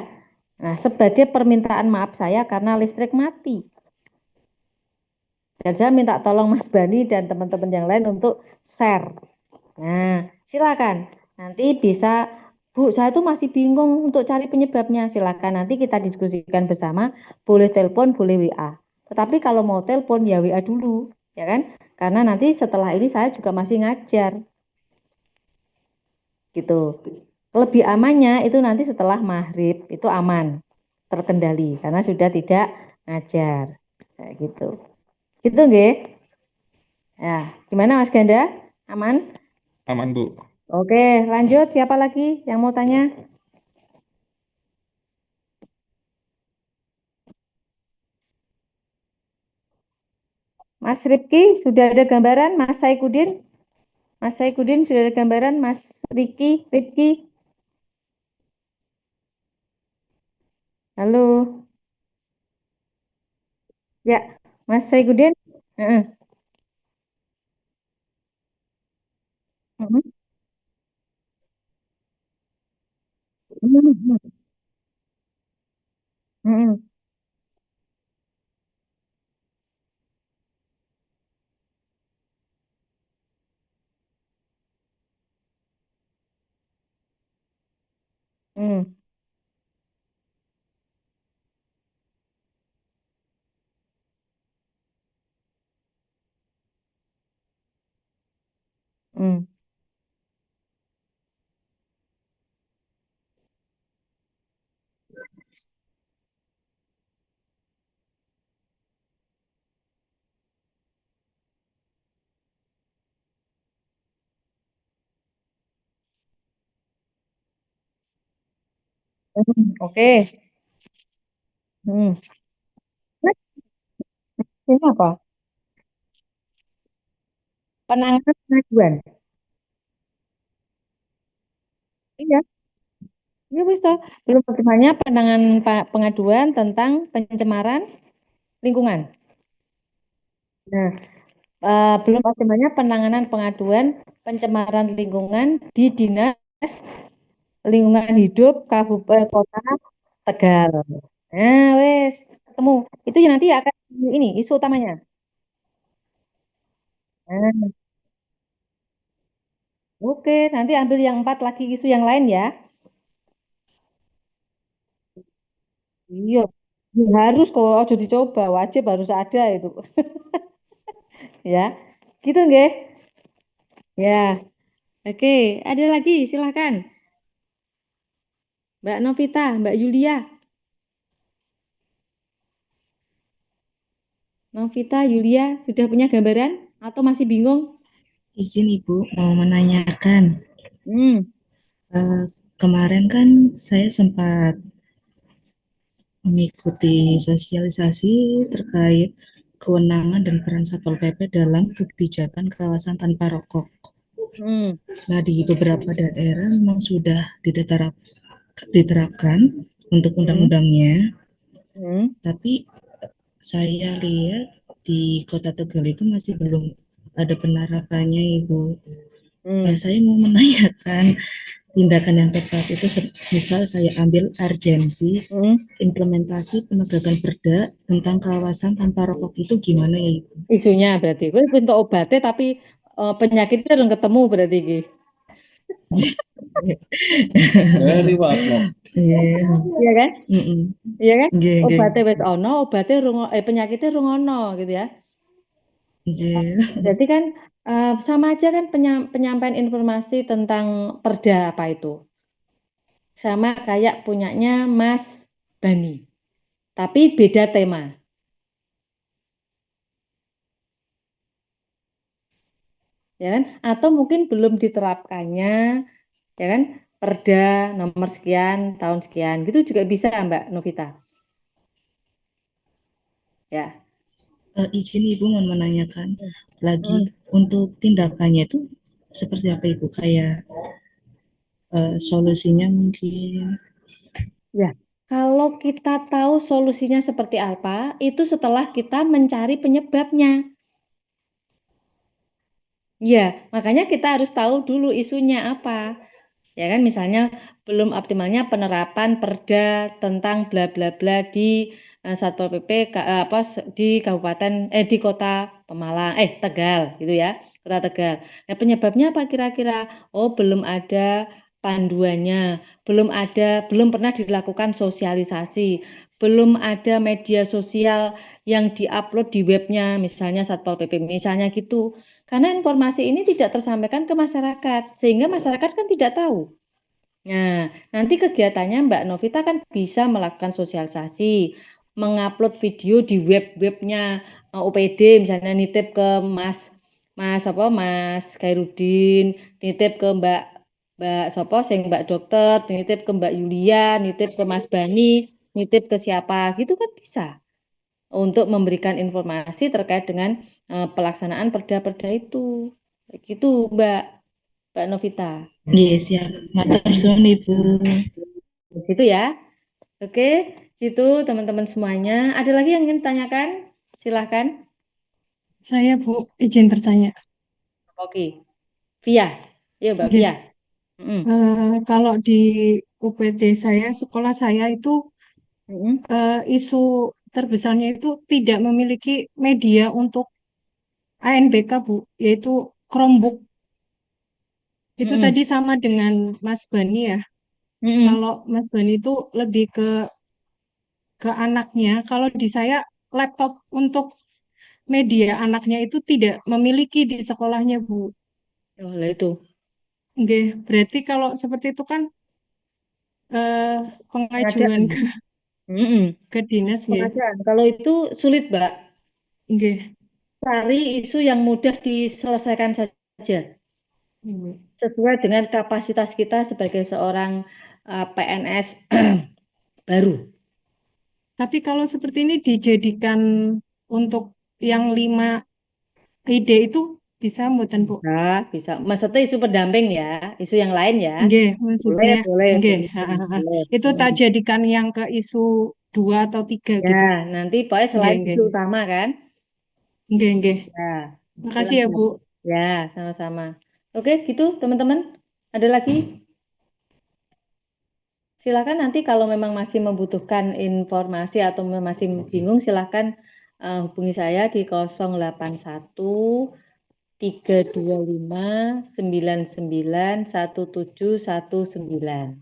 nah sebagai permintaan maaf saya karena listrik mati. Dan saya minta tolong Mas Bani dan teman-teman yang lain untuk share. Nah, silakan. Nanti bisa, Bu, saya tuh masih bingung untuk cari penyebabnya. Silakan nanti kita diskusikan bersama. Boleh telepon, boleh WA. Tetapi kalau mau telepon ya WA dulu, ya kan? Karena nanti setelah ini saya juga masih ngajar, gitu. Lebih amannya itu nanti setelah maghrib itu aman, terkendali karena sudah tidak ngajar, kayak gitu. Gitu nggih? Ya, gimana Mas Ganda? Aman? Aman, Bu. Oke, lanjut. Siapa lagi yang mau tanya? Mas Rifki, sudah ada gambaran? Mas Saikudin? Mas Saikudin, sudah ada gambaran? Mas Rifki? Halo? Ya, Mas Saikudin? Heeh. Mhm. Mhm. Mhm. Mhm. Mhm. Mhm. Oke. Mhm. Ini apa? Penanganan pengaduan. Iya, iya wis toh. Belum bagaimana penanganan pengaduan tentang pencemaran lingkungan. Nah, belum optimalnya penanganan pengaduan pencemaran lingkungan di Dinas Lingkungan Hidup Kabupaten Kota Tegal. Nah, wes ketemu. Itu yang nanti akan ini isu utamanya. Nah, oke, nanti ambil yang 4 lagi isu yang lain ya. Iya, ya harus kok ojo dicoba, wajib harus ada itu. Ya, gitu nggih. Ya, oke. Ada lagi, silahkan. Mbak Novita, Mbak Yulia. Novita, Yulia, sudah punya gambaran atau masih bingung? Izin Ibu mau menanyakan. Hmm. Kemarin kan saya sempat mengikuti sosialisasi terkait kewenangan dan peran Satpol PP dalam kebijakan kawasan tanpa rokok. Hmm. Nah, di beberapa daerah memang sudah diterapkan untuk Hmm. undang-undangnya, Hmm. tapi saya lihat di Kota Tegal itu masih belum ada penerapannya, Ibu. Hmm. Saya mau menanyakan tindakan yang tepat itu, misal saya ambil urgensi Hmm. implementasi penegakan perda tentang kawasan tanpa rokok itu gimana ya, Ibu? Isunya berarti gue untuk obatnya tapi penyakitnya belum ketemu berarti Ki. Iya kan? Mm-mm. Iya kan? Nggih, nggih. Obatnya wis ono, obatnya penyakitnya rung ono gitu ya. Nggih. Berarti kan sama aja kan penyampaian informasi tentang perda apa itu. Sama kayak punyanya Mas Bani. Tapi beda tema. Ya kan? Atau mungkin belum diterapkannya, ya kan? Perda nomor sekian, tahun sekian. Gitu juga bisa Mbak Novita. Ya. Izin Ibu mau menanyakan lagi Hmm. untuk tindakannya itu seperti apa Ibu? Kayak solusinya mungkin. Ya, kalau kita tahu solusinya seperti apa, itu setelah kita mencari penyebabnya. Ya, makanya kita harus tahu dulu isunya apa. Ya kan, misalnya belum optimalnya penerapan perda tentang bla bla bla di Satpol PP di kabupaten di kota Pemalang Tegal gitu ya, kota Tegal. Nah, penyebabnya apa kira-kira? Oh, belum ada panduannya, belum pernah dilakukan sosialisasi, belum ada media sosial yang diupload di webnya, misalnya Satpol PP, misalnya gitu. Karena informasi ini tidak tersampaikan ke masyarakat, sehingga masyarakat kan tidak tahu. Nah, nanti kegiatannya Mbak Novita kan bisa melakukan sosialisasi, mengupload video di webnya UPD, misalnya nitip ke Mas Khairuddin, nitip ke Mbak dokter, nitip ke Mbak Yulia, nitip ke Mas Bani, nitip ke siapa, gitu kan bisa untuk memberikan informasi terkait dengan pelaksanaan perda-perda itu. Gitu, Mbak Novita. Nggih, siap. Matur suwun Ibu. Gitu ya. Oke, gitu teman-teman semuanya. Ada lagi yang ingin tanyakan? Silahkan. Saya Bu, izin bertanya. Oke. Via. Yuk, Mbak Nggih. Via. Mm. Kalau di UPD saya, sekolah saya itu isu terbesarnya itu tidak memiliki media untuk ANBK, Bu, yaitu Chromebook. Itu Mm-mm. tadi sama dengan Mas Bani ya. Mm-mm. Kalau Mas Bani itu lebih ke anaknya. Kalau di saya laptop untuk media anaknya itu tidak memiliki di sekolahnya, Bu. Oh, lah itu. Nggih, berarti kalau seperti itu kan pengajuan Pengadaan. Mm-mm. ke dinas, nggih. Pengadaan. Kalau itu sulit, Mbak. Nggih. Cari isu yang mudah diselesaikan saja. Sesuai dengan kapasitas kita sebagai seorang PNS baru. Tapi kalau seperti ini dijadikan untuk yang 5 ide itu bisa mboten, Bu? Nah, bisa. Maksudnya isu pendamping ya, isu yang lain ya. Nggih, Boleh, maksudnya boleh, nggih. boleh. Itu tak jadikan yang ke isu 2 atau 3 gitu. Ya, nanti pokoknya Nggih, selain nggih. isu utama kan. Nggih, nggih. Ya, Makasih ya, silahkan. Bu. Ya, sama-sama. Oke, gitu teman-teman. Ada lagi? Silakan nanti kalau memang masih membutuhkan informasi atau masih bingung, silakan hubungi saya di 081 325 99 1719.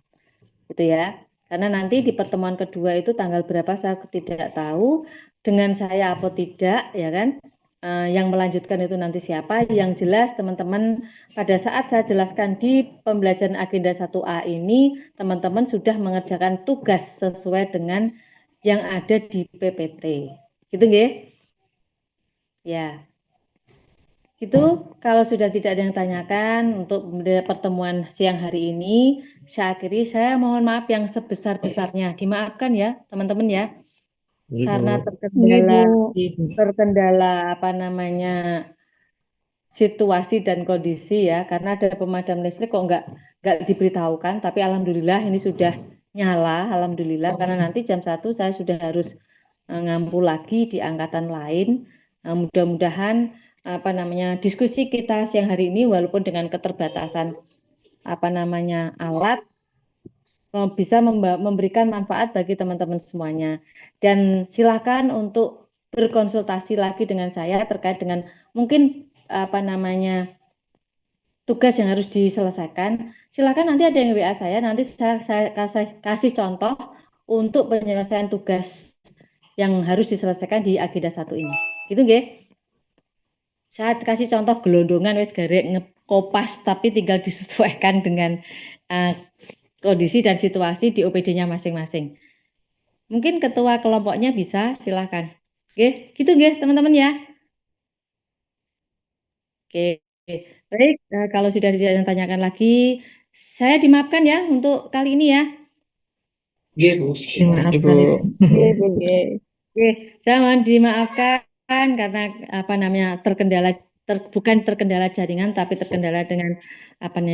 Gitu ya. Karena nanti di pertemuan kedua itu tanggal berapa saya tidak tahu, dengan saya apa tidak, ya kan? Yang melanjutkan itu nanti siapa? Yang jelas teman-teman pada saat saya jelaskan di pembelajaran agenda 1A ini, teman-teman sudah mengerjakan tugas sesuai dengan yang ada di PPT. Gitu nggih? Ya. Itu kalau sudah tidak ada yang tanyakan untuk pertemuan siang hari ini, saya akhiri. Saya mohon maaf yang sebesar-besarnya. Dimaafkan ya, teman-teman ya. Karena Iya, Bu. terkendala apa namanya situasi dan kondisi ya, karena ada pemadam listrik kok nggak diberitahukan, tapi alhamdulillah ini sudah nyala, alhamdulillah, karena nanti jam 1 saya sudah harus ngampu lagi di angkatan lain. Mudah-mudahan diskusi kita siang hari ini walaupun dengan keterbatasan alat bisa memberikan manfaat bagi teman-teman semuanya. Dan silakan untuk berkonsultasi lagi dengan saya terkait dengan mungkin tugas yang harus diselesaikan. Silakan nanti ada yang WA saya, nanti saya kasih contoh untuk penyelesaian tugas yang harus diselesaikan di agenda 1 ini. Gitu nggih? Saya kasih contoh gelondongan wis garek ngekopas tapi tinggal disesuaikan dengan kondisi dan situasi di OPD-nya masing-masing. Mungkin ketua kelompoknya bisa, silakan. Oke, gitu nggih teman-teman ya. Oke, baik. Kalau sudah tidak ada yang tanyakan lagi, saya dimaafkan ya untuk kali ini ya. Iya, Bu. Dimaafkan Ibu. Ibu. Oke, Bu. Oke, saya mohon dimaafkan karena bukan terkendala jaringan tapi terkendala dengan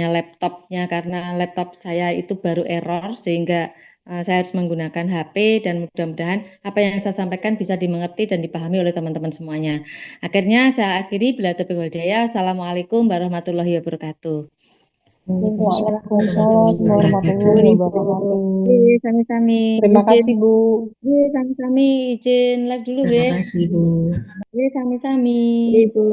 laptopnya, karena laptop saya itu baru error sehingga saya harus menggunakan HP, dan mudah-mudahan apa yang saya sampaikan bisa dimengerti dan dipahami oleh teman-teman semuanya. Akhirnya saya akhiri, bila taufiq wal hidayah. Assalamualaikum warahmatullahi wabarakatuh. Waalaikumsalam warahmatullahi wabarakatuh. Oke, sami-sami. Terima Izin. kasih, Bu. Oke, sami-sami izin live dulu Terima ya. kasih Bu. Oke, sami-sami. Ibu.